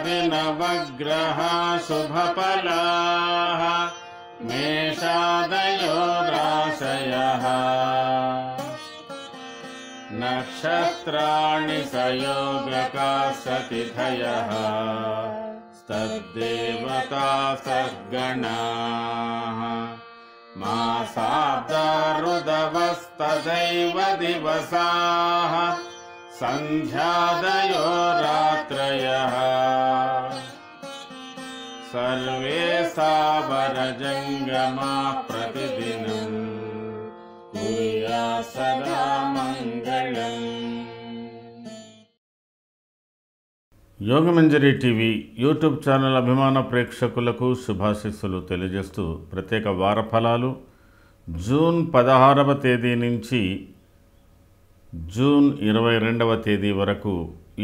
आदित्यादिनवग्रह शुभफलाः मेषादयो राशयः नक्षत्राणि संयोगकाः सतिथयः तद्देवता सद्गणाः मासाब्दा ऋतवस्तदैव दिवसाः संध्यादयो रात्रयः सर्वे सावरजंगमा प्रतिदिनं कुर्यात् सदा मंगलम्। యోగమంజరి టీవీ యూట్యూబ్ ఛానల్ అభిమాన ప్రేక్షకులకు శుభాశీస్సులు తెలియజేస్తూ ప్రత్యేక వార ఫలాలు జూన్ 16వ తేదీ నుంచి జూన్ 22వ తేదీ వరకు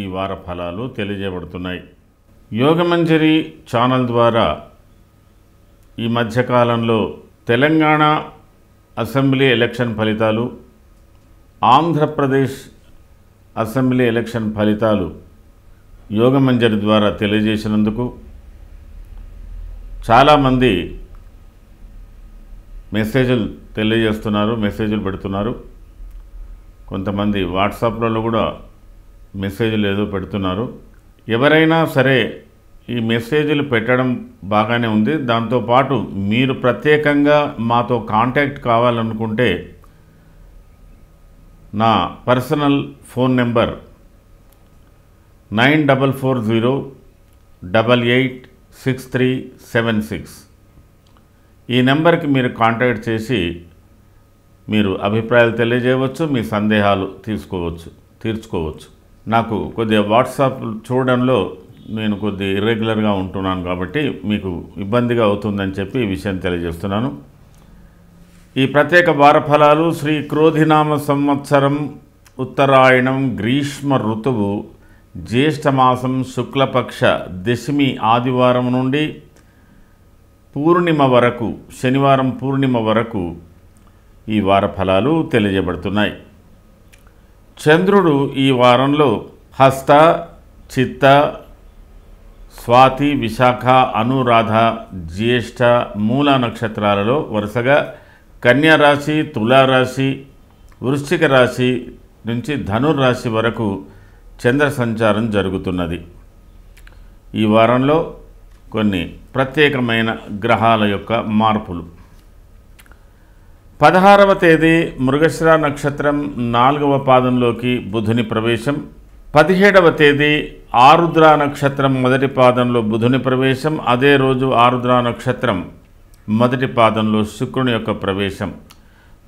ఈ వార ఫలాలు తెలియజేయబడుతున్నాయి. యోగమంజరి ఛానల్ ద్వారా ఈ మధ్యకాలంలో తెలంగాణ అసెంబ్లీ ఎలక్షన్ ఫలితాలు, ఆంధ్రప్రదేశ్ అసెంబ్లీ ఎలక్షన్ ఫలితాలు యోగమంజరి ద్వారా తెలియజేసినందుకు చాలామంది మెసేజ్లు తెలియజేస్తున్నారు, మెసేజ్లు పెడుతున్నారు. కొంతమంది వాట్సాప్లలో కూడా మెసేజ్లు ఏదో పెడుతున్నారు. ఎవరైనా సరే ఈ మెసేజ్లు పెట్టడం బాగానే ఉంది. దాంతోపాటు మీరు ప్రత్యేకంగా మాతో కాంటాక్ట్ కావాలనుకుంటే నా పర్సనల్ ఫోన్ నెంబర్ 9440886376. ఈ నెంబర్కి మీరు కాంటాక్ట్ చేసి మీరు అభిప్రాయాలు తెలియజేయవచ్చు, మీ సందేహాలు తీర్చుకోవచ్చు. నాకు కొద్దిగా వాట్సాప్ చూడడంలో నేను కొద్ది ఇర్రెగ్యులర్గా ఉంటున్నాను కాబట్టి మీకు ఇబ్బందిగా అవుతుందని చెప్పి ఈ విషయం తెలియజేస్తున్నాను. ఈ ప్రత్యేక వార ఫలాలు శ్రీ క్రోధినామ సంవత్సరం ఉత్తరాయణం గ్రీష్మ ఋతువు జ్యేష్ఠమాసం శుక్లపక్ష దశమి ఆదివారం నుండి పూర్ణిమ వరకు, శనివారం పూర్ణిమ వరకు ఈ వార ఫలాలు తెలియజేయబడుతున్నాయి. చంద్రుడు ఈ వారంలో హస్త, చిత్త, స్వాతి, విశాఖ, అనురాధ, జ్యేష్ఠ, మూల నక్షత్రాలలో వరుసగా కన్యా రాశి, తులారాశి, వృశ్చిక రాశి నుంచి ధనుర్రాశి వరకు చంద్ర సంచారం జరుగుతున్నది. ఈ వారంలో కొన్ని ప్రత్యేకమైన గ్రహాల యొక్క మార్పులు. 16వ తేదీ మృగశిర నక్షత్రం 4వ పాదంలోకి బుధుని ప్రవేశం. 17వ తేదీ ఆరుద్ర నక్షత్రం మొదటి పాదంలో బుధుని ప్రవేశం. అదే రోజు ఆరుద్ర నక్షత్రం మొదటి పాదంలో శుక్రుని యొక్క ప్రవేశం.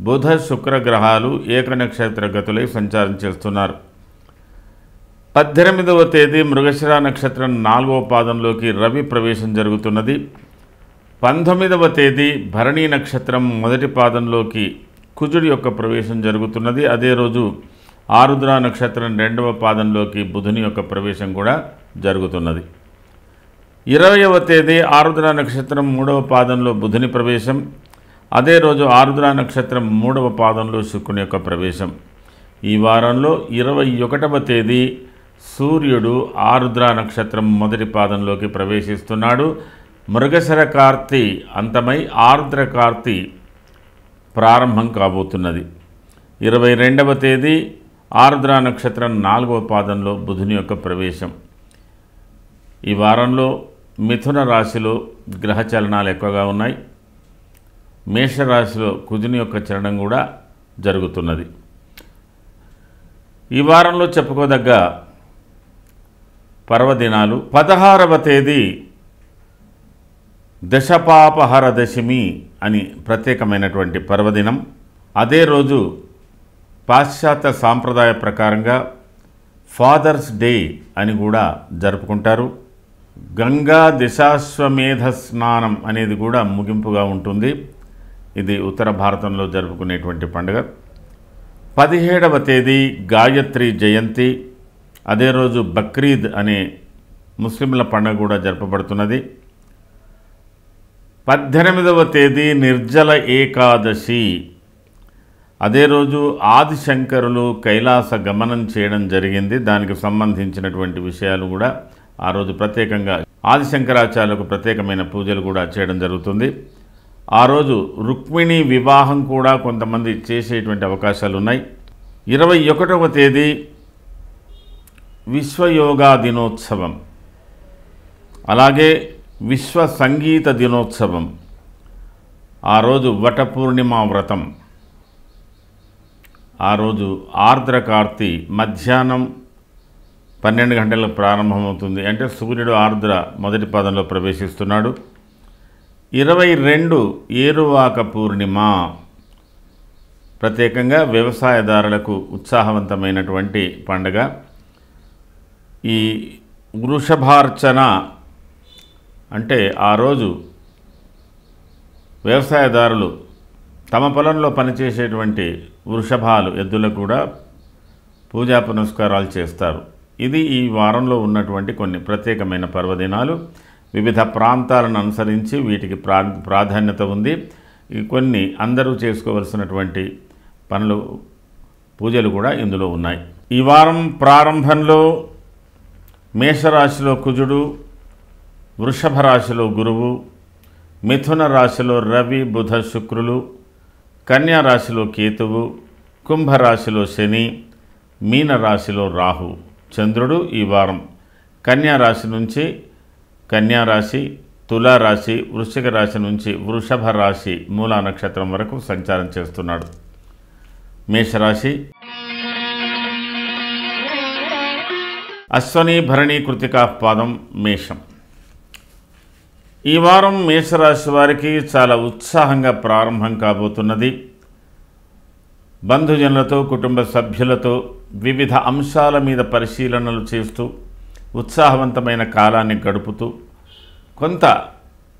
బుధ శుక్ర గ్రహాలు ఏకనక్షత్ర గతులై సంచారం చేస్తున్నారు. 18వ తేదీ మృగశిర నక్షత్రం 4వ పాదంలోకి రవి ప్రవేశం జరుగుతున్నది. 19వ తేదీ భరణి నక్షత్రం మొదటి పాదంలోకి కుజుడి యొక్క ప్రవేశం జరుగుతున్నది. అదే రోజు ఆరుద్ర నక్షత్రం 2వ పాదంలోకి బుధుని యొక్క ప్రవేశం కూడా జరుగుతున్నది. 20వ తేదీ ఆరుద్ర నక్షత్రం 3వ పాదంలో బుధుని ప్రవేశం. అదే రోజు ఆరుద్ర నక్షత్రం 3వ పాదంలో శుక్రుని యొక్క ప్రవేశం. ఈ వారంలో 21వ తేదీ సూర్యుడు ఆరుద్ర నక్షత్రం మొదటి పాదంలోకి ప్రవేశిస్తున్నాడు. మృగశిర కార్తీ అంతమై ఆర్ద్ర కార్తీ ప్రారంభం కాబోతున్నది. 22వ తేదీ ఆరుద్ర నక్షత్రం 4వ పాదంలో బుధుని యొక్క ప్రవేశం. ఈ వారంలో మిథున రాశిలో గ్రహ చలనాలు ఎక్కువగా ఉన్నాయి. మేషరాశిలో కుజుని యొక్క చలనం కూడా జరుగుతున్నది. ఈ వారంలో చెప్పుకోదగ్గ పర్వదినాలు 16వ తేదీ దశపాపహర దశమి అని ప్రత్యేకమైనటువంటి పర్వదినం. అదే రోజు పాశ్చాత్య సాంప్రదాయ ప్రకారంగా ఫాదర్స్ డే అని కూడా జరుపుకుంటారు. గంగా దశాశ్వమేధ స్నానం అనేది కూడా ముగింపుగా ఉంటుంది. ఇది ఉత్తర భారతంలో జరుపుకునేటువంటి పండుగ. 17వ తేదీ గాయత్రి జయంతి. అదే రోజు బక్రీద్ అనే ముస్లింల పండుగ కూడా జరపబడుతున్నది. 18వ తేదీ నిర్జల ఏకాదశి. అదే రోజు ఆదిశంకరులు కైలాస గమనం చేయడం జరిగింది. దానికి సంబంధించినటువంటి విషయాలు కూడా ఆ రోజు ప్రత్యేకంగా ఆదిశంకరాచార్యులకు ప్రత్యేకమైన పూజలు కూడా చేయడం జరుగుతుంది. ఆ రోజు రుక్మిణి వివాహం కూడా కొంతమంది చేసేటువంటి అవకాశాలు ఉన్నాయి. 21వ తేదీ విశ్వయోగా దినోత్సవం, అలాగే విశ్వ సంగీత దినోత్సవం. ఆ రోజు వటపూర్ణిమ వ్రతం. ఆ రోజు ఆర్ద్రకార్తి మధ్యాహ్నం 12 గంటలకు ప్రారంభమవుతుంది. అంటే సూర్యుడు ఆర్ద్ర మొదటి పాదంలో ప్రవేశిస్తున్నాడు. 22 ఏరువాక పూర్ణిమ. ప్రత్యేకంగా వ్యవసాయదారులకు ఉత్సాహవంతమైనటువంటి పండుగ. ఈ వృషభార్చన అంటే ఆ రోజు వ్యవసాయదారులు తమ పొలంలో పనిచేసేటువంటి వృషభాలు ఎద్దులకు కూడా పూజా పునస్కారాలు చేస్తారు. ఇది ఈ వారంలో ఉన్నటువంటి కొన్ని ప్రత్యేకమైన పర్వదినాలు. వివిధ ప్రాంతాలను అనుసరించి వీటికి ప్రాధాన్యత ఉంది. కొన్ని అందరూ చేసుకోవలసినటువంటి పనులు, పూజలు కూడా ఇందులో ఉన్నాయి. ఈ వారం ప్రారంభంలో మేషరాశిలో కుజుడు, వృషభ రాశిలో గురువు, మిథున రాశిలో రవి బుధ శుక్రులు, కన్యా రాశిలో కేతువు, కుంభరాశిలో శని, మీన రాశిలో రాహు. చంద్రుడు ఈ వారం కన్యా రాశి నుంచి కన్యా రాశి, తులారాశి, వృశ్చిక రాశి నుంచి వృషభ రాశి మూలా నక్షత్రం వరకు సంచారం చేస్తున్నాడు. మేషరాశి అశ్వని భరణి కృతికా పాదం మేషం. ఈ వారం మేషరాశి వారికి చాలా ఉత్సాహంగా ప్రారంభం కాబోతున్నది. బంధుజనులతో, కుటుంబ సభ్యులతో వివిధ అంశాల మీద పరిశీలనలు చేస్తూ ఉత్సాహవంతమైన కాలాన్ని గడుపుతూ కొంత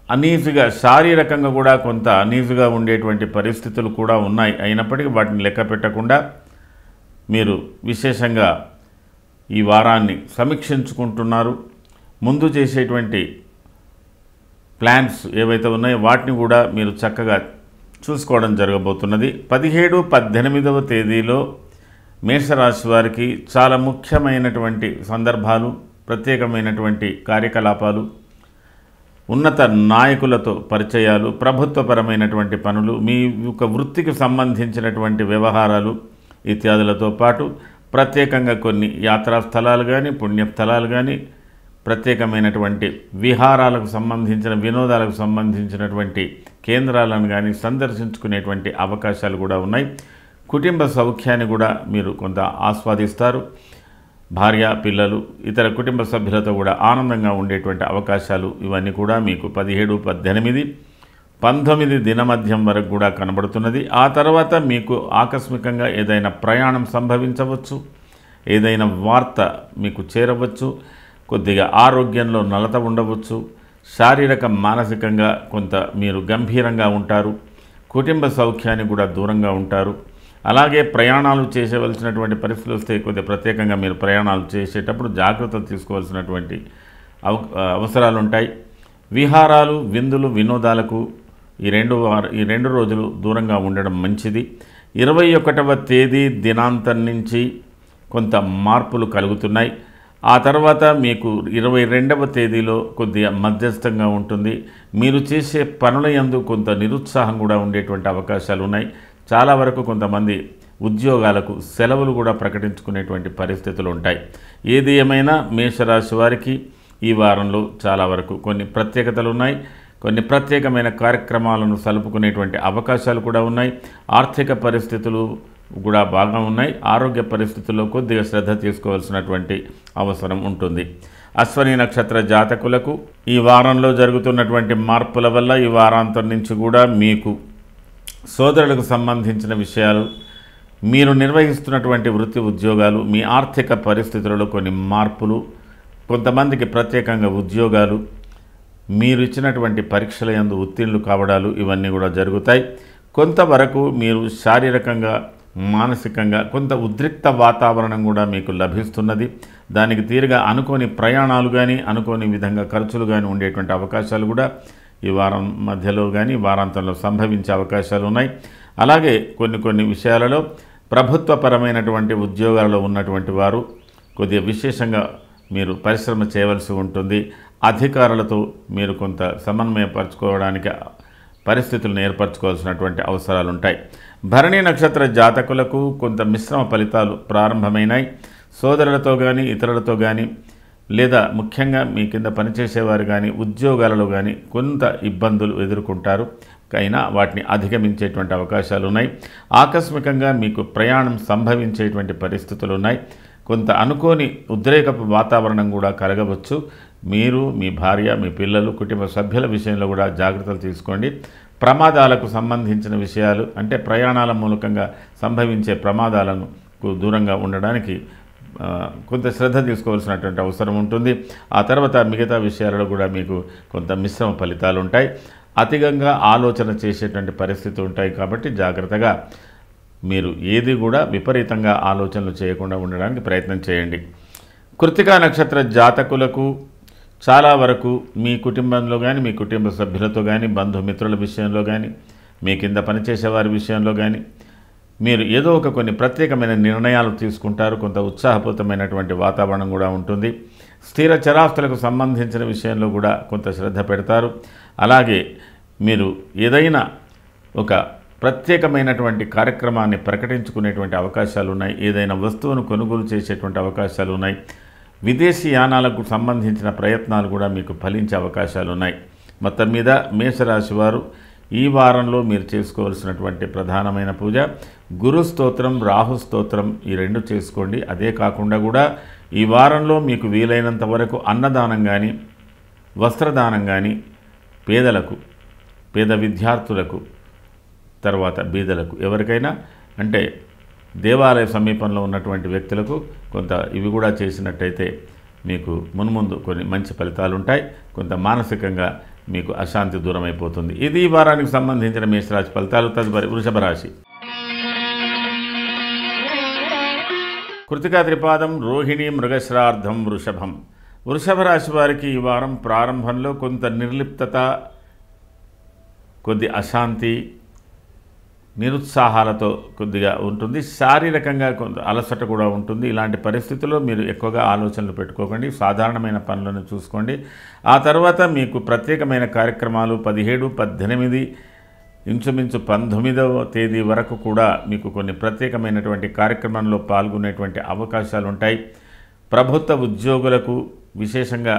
అనీజీగా, శారీరకంగా కూడా కొంత అనీజీగా ఉండేటువంటి పరిస్థితులు కూడా ఉన్నాయి. అయినప్పటికీ వాటిని లెక్క పెట్టకుండా మీరు విశేషంగా ఈ వారాన్ని సమీక్షించుకుంటున్నారు. ముందు చేసేటువంటి ప్లాన్స్ ఏవైతే ఉన్నాయో వాటిని కూడా మీరు చక్కగా చూసుకోవడం జరగబోతున్నది. 17, 18వ తేదీలో మేషరాశి వారికి చాలా ముఖ్యమైనటువంటి సందర్భాలు, ప్రత్యేకమైనటువంటి కార్యకలాపాలు, ఉన్నత నాయకులతో పరిచయాలు, ప్రభుత్వపరమైనటువంటి పనులు, మీ యొక్క వృత్తికి సంబంధించినటువంటి వ్యవహారాలు ఇత్యాదులతో పాటు ప్రత్యేకంగా కొన్ని యాత్రా స్థలాలు కానీ, పుణ్యస్థలాలు కానీ, ప్రత్యేకమైనటువంటి విహారాలకు సంబంధించిన, వినోదాలకు సంబంధించినటువంటి కేంద్రాలను కానీ సందర్శించుకునేటువంటి అవకాశాలు కూడా ఉన్నాయి. కుటుంబ సౌఖ్యాన్ని కూడా మీరు కొంత ఆస్వాదిస్తారు. భార్య, పిల్లలు, ఇతర కుటుంబ సభ్యులతో కూడా ఆనందంగా ఉండేటువంటి అవకాశాలు ఇవన్నీ కూడా మీకు 17, 18, 19 దినమధ్యం వరకు కూడా కనబడుతున్నది. ఆ తర్వాత మీకు ఆకస్మికంగా ఏదైనా ప్రయాణం సంభవించవచ్చు, ఏదైనా వార్త మీకు చేరవచ్చు, కొద్దిగా ఆరోగ్యంలో నలత ఉండవచ్చు, శారీరక మానసికంగా కొంత మీరు గంభీరంగా ఉంటారు, కుటుంబ సౌఖ్యాన్ని కూడా దూరంగా ఉంటారు. అలాగే ప్రయాణాలు చేసేవలసినటువంటి పరిస్థితులు వస్తే కొద్దిగా ప్రత్యేకంగా మీరు ప్రయాణాలు చేసేటప్పుడు జాగ్రత్తలు తీసుకోవాల్సినటువంటి అవసరాలు ఉంటాయి. విహారాలు, విందులు, వినోదాలకు ఈ రెండు రోజులు దూరంగా ఉండడం మంచిది. 21వ తేదీ దినాంతం నుంచి కొంత మార్పులు కలుగుతున్నాయి. ఆ తర్వాత మీకు 22వ తేదీలో కొద్దిగా మధ్యస్థంగా ఉంటుంది. మీరు చేసే పనుల యందు కొంత నిరుత్సాహం కూడా ఉండేటువంటి అవకాశాలు ఉన్నాయి. చాలా వరకు కొంతమంది ఉద్యోగాలకు సెలవులు కూడా ప్రకటించుకునేటువంటి పరిస్థితులు ఉంటాయి. ఏది ఏమైనా మేషరాశి వారికి ఈ వారంలో చాలా వరకు కొన్ని ప్రత్యేకతలు ఉన్నాయి. కొన్ని ప్రత్యేకమైన కార్యక్రమాలను సలుపుకునేటువంటి అవకాశాలు కూడా ఉన్నాయి. ఆర్థిక పరిస్థితులు కూడా బాగా ఉన్నాయి. ఆరోగ్య పరిస్థితుల్లో కొద్దిగా శ్రద్ధ తీసుకోవాల్సినటువంటి అవసరం ఉంటుంది. అశ్వని నక్షత్ర జాతకులకు ఈ వారంలో జరుగుతున్నటువంటి మార్పుల వల్ల ఈ వారాంతం నుంచి కూడా మీకు సోదరులకు సంబంధించిన విషయాలు, మీరు నిర్వహిస్తున్నటువంటి వృత్తి ఉద్యోగాలు, మీ ఆర్థిక పరిస్థితులలో కొన్ని మార్పులు, కొంతమందికి ప్రత్యేకంగా ఉద్యోగాలు, మీరు ఇచ్చినటువంటి పరీక్షల యందు ఉత్తీర్ణులు కావడాలు ఇవన్నీ కూడా జరుగుతాయి. కొంతవరకు మీరు శారీరకంగా, మానసికంగా కొంత ఉద్రిక్త వాతావరణం కూడా మీకు లభిస్తున్నది. దానికి తీరుగా అనుకోని ప్రయాణాలు కానీ, అనుకోని విధంగా ఖర్చులు కానీ ఉండేటువంటి అవకాశాలు కూడా ఈ వారం మధ్యలో కానీ వారాంతంలో సంభవించే అవకాశాలు ఉన్నాయి. అలాగే కొన్ని విషయాలలో ప్రభుత్వపరమైనటువంటి ఉద్యోగాలలో ఉన్నటువంటి వారు కొద్దిగా విశేషంగా మీరు పరిశ్రమ చేయవలసి ఉంటుంది. అధికారులతో మీరు కొంత సమన్వయపరచుకోవడానికి పరిస్థితులను ఏర్పరచుకోవాల్సినటువంటి అవసరాలు ఉంటాయి. భరణి నక్షత్ర జాతకులకు కొంత మిశ్రమ ఫలితాలు ప్రారంభమైనాయి. సోదరులతో కానీ ఇతరులతో కానీ లేదా ముఖ్యంగా మీ కింద పనిచేసేవారు కానీ ఉద్యోగాలలో కానీ కొంత ఇబ్బందులు ఎదుర్కొంటారు. అయినా వాటిని అధిగమించేటువంటి అవకాశాలు ఉన్నాయి. ఆకస్మికంగా మీకు ప్రయాణం సంభవించేటువంటి పరిస్థితులు ఉన్నాయి. కొంత అనుకోని ఉద్రేకపు వాతావరణం కూడా కలగవచ్చు. మీరు, మీ భార్య, మీ పిల్లలు, కుటుంబ సభ్యుల విషయంలో కూడా జాగ్రత్తలు తీసుకోండి. ప్రమాదాలకు సంబంధించిన విషయాలు అంటే ప్రయాణాల మూలకంగా సంభవించే ప్రమాదాలను దూరంగా ఉండడానికి కొంత శ్రద్ధ తీసుకోవాల్సినటువంటి అవసరం ఉంటుంది. ఆ తర్వాత మిగతా విషయాలలో కూడా మీకు కొంత మిశ్రమ ఫలితాలు ఉంటాయి. అధికంగా ఆలోచన చేసేటువంటి పరిస్థితి ఉంటాయి కాబట్టి జాగ్రత్తగా మీరు ఏది కూడా విపరీతంగా ఆలోచనలు చేయకుండా ఉండడానికి ప్రయత్నం చేయండి. కృత్తికా నక్షత్ర జాతకులకు చాలా వరకు మీ కుటుంబంలో కానీ మీ కుటుంబ సభ్యులతో కానీ బంధుమిత్రుల విషయంలో కానీ మీ కింద పనిచేసే వారి విషయంలో కానీ మీరు ఏదో కొన్ని ప్రత్యేకమైన నిర్ణయాలు తీసుకుంటారు. కొంత ఉత్సాహపూరితమైనటువంటి వాతావరణం కూడా ఉంటుంది. స్థిర చరాస్తులకు సంబంధించిన విషయంలో కూడా కొంత శ్రద్ధ పెడతారు. అలాగే మీరు ఏదైనా ఒక ప్రత్యేకమైనటువంటి కార్యక్రమాన్ని ప్రకటించుకునేటువంటి అవకాశాలు ఉన్నాయి. ఏదైనా వస్తువును కొనుగోలు చేసేటువంటి అవకాశాలు ఉన్నాయి. విదేశీ యానాలకు సంబంధించిన ప్రయత్నాలు కూడా మీకు ఫలించే అవకాశాలు ఉన్నాయి. మొత్తం మీద మేషరాశి వారు ఈ వారంలో మీరు చేసుకోవాల్సినటువంటి ప్రధానమైన పూజ గురు స్తోత్రం, రాహు స్తోత్రం ఈ రెండు చేసుకోండి. అదే కాకుండా కూడా ఈ వారంలో మీకు వీలైనంత వరకు అన్నదానం కానీ వస్త్రదానం కానీ పేదలకు, పేద విద్యార్థులకు, తర్వాత బీదలకు ఎవరికైనా అంటే దేవాలయ సమీపంలో ఉన్నటువంటి వ్యక్తులకు కొంత ఇవి కూడా చేసినట్టయితే మీకు మున్ముందు కొన్ని మంచి ఫలితాలు ఉంటాయి. కొంత మానసికంగా మీకు అశాంతి దూరం అయిపోతుంది. ఇది ఈ వారానికి సంబంధించిన మేషరాశి ఫలితాలు. తదుపరి వృషభ రాశి. కృతికా త్రిపాదం, రోహిణి, మృగశ్రార్థం, వృషభం. వృషభ రాశి వారికి ఈ వారం ప్రారంభంలో కొంత నిర్లిప్తత, కొద్ది అశాంతి, నిరుత్సాహాలతో కొద్దిగా ఉంటుంది. శారీరకంగా కొంత అలసట కూడా ఉంటుంది. ఇలాంటి పరిస్థితుల్లో మీరు ఎక్కువగా ఆలోచనలు పెట్టుకోకండి. సాధారణమైన పనులను చూసుకోండి. ఆ తర్వాత మీకు ప్రత్యేకమైన కార్యక్రమాలు 17, 18 ఇంచుమించు 19వ తేదీ వరకు కూడా మీకు కొన్ని ప్రత్యేకమైనటువంటి కార్యక్రమంలో పాల్గొనేటువంటి అవకాశాలు ఉంటాయి. ప్రభుత్వ ఉద్యోగులకు విశేషంగా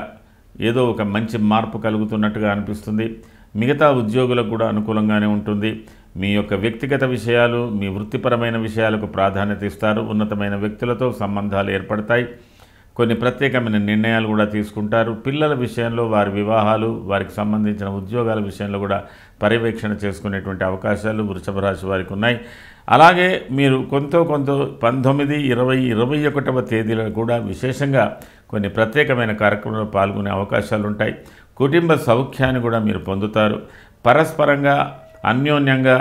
ఏదో ఒక మంచి మార్పు కలుగుతున్నట్టుగా అనిపిస్తుంది. మిగతా ఉద్యోగులకు కూడా అనుకూలంగానే ఉంటుంది. మీ యొక్క వ్యక్తిగత విషయాలు, మీ వృత్తిపరమైన విషయాలకు ప్రాధాన్యత ఇస్తారు. ఉన్నతమైన వ్యక్తులతో సంబంధాలు ఏర్పడతాయి. కొన్ని ప్రత్యేకమైన నిర్ణయాలు కూడా తీసుకుంటారు. పిల్లల విషయంలో వారి వివాహాలు, వారికి సంబంధించిన ఉద్యోగాల విషయంలో కూడా పర్యవేక్షణ చేసుకునేటువంటి అవకాశాలు వృషభ రాశి వారికి ఉన్నాయి. అలాగే మీరు కొంత 19, 20, 21వ తేదీలలో కూడా విశేషంగా కొన్ని ప్రత్యేకమైన కార్యక్రమంలో పాల్గొనే అవకాశాలు ఉంటాయి. కుటుంబ సౌఖ్యాన్ని కూడా మీరు పొందుతారు. పరస్పరంగా అన్యోన్యంగా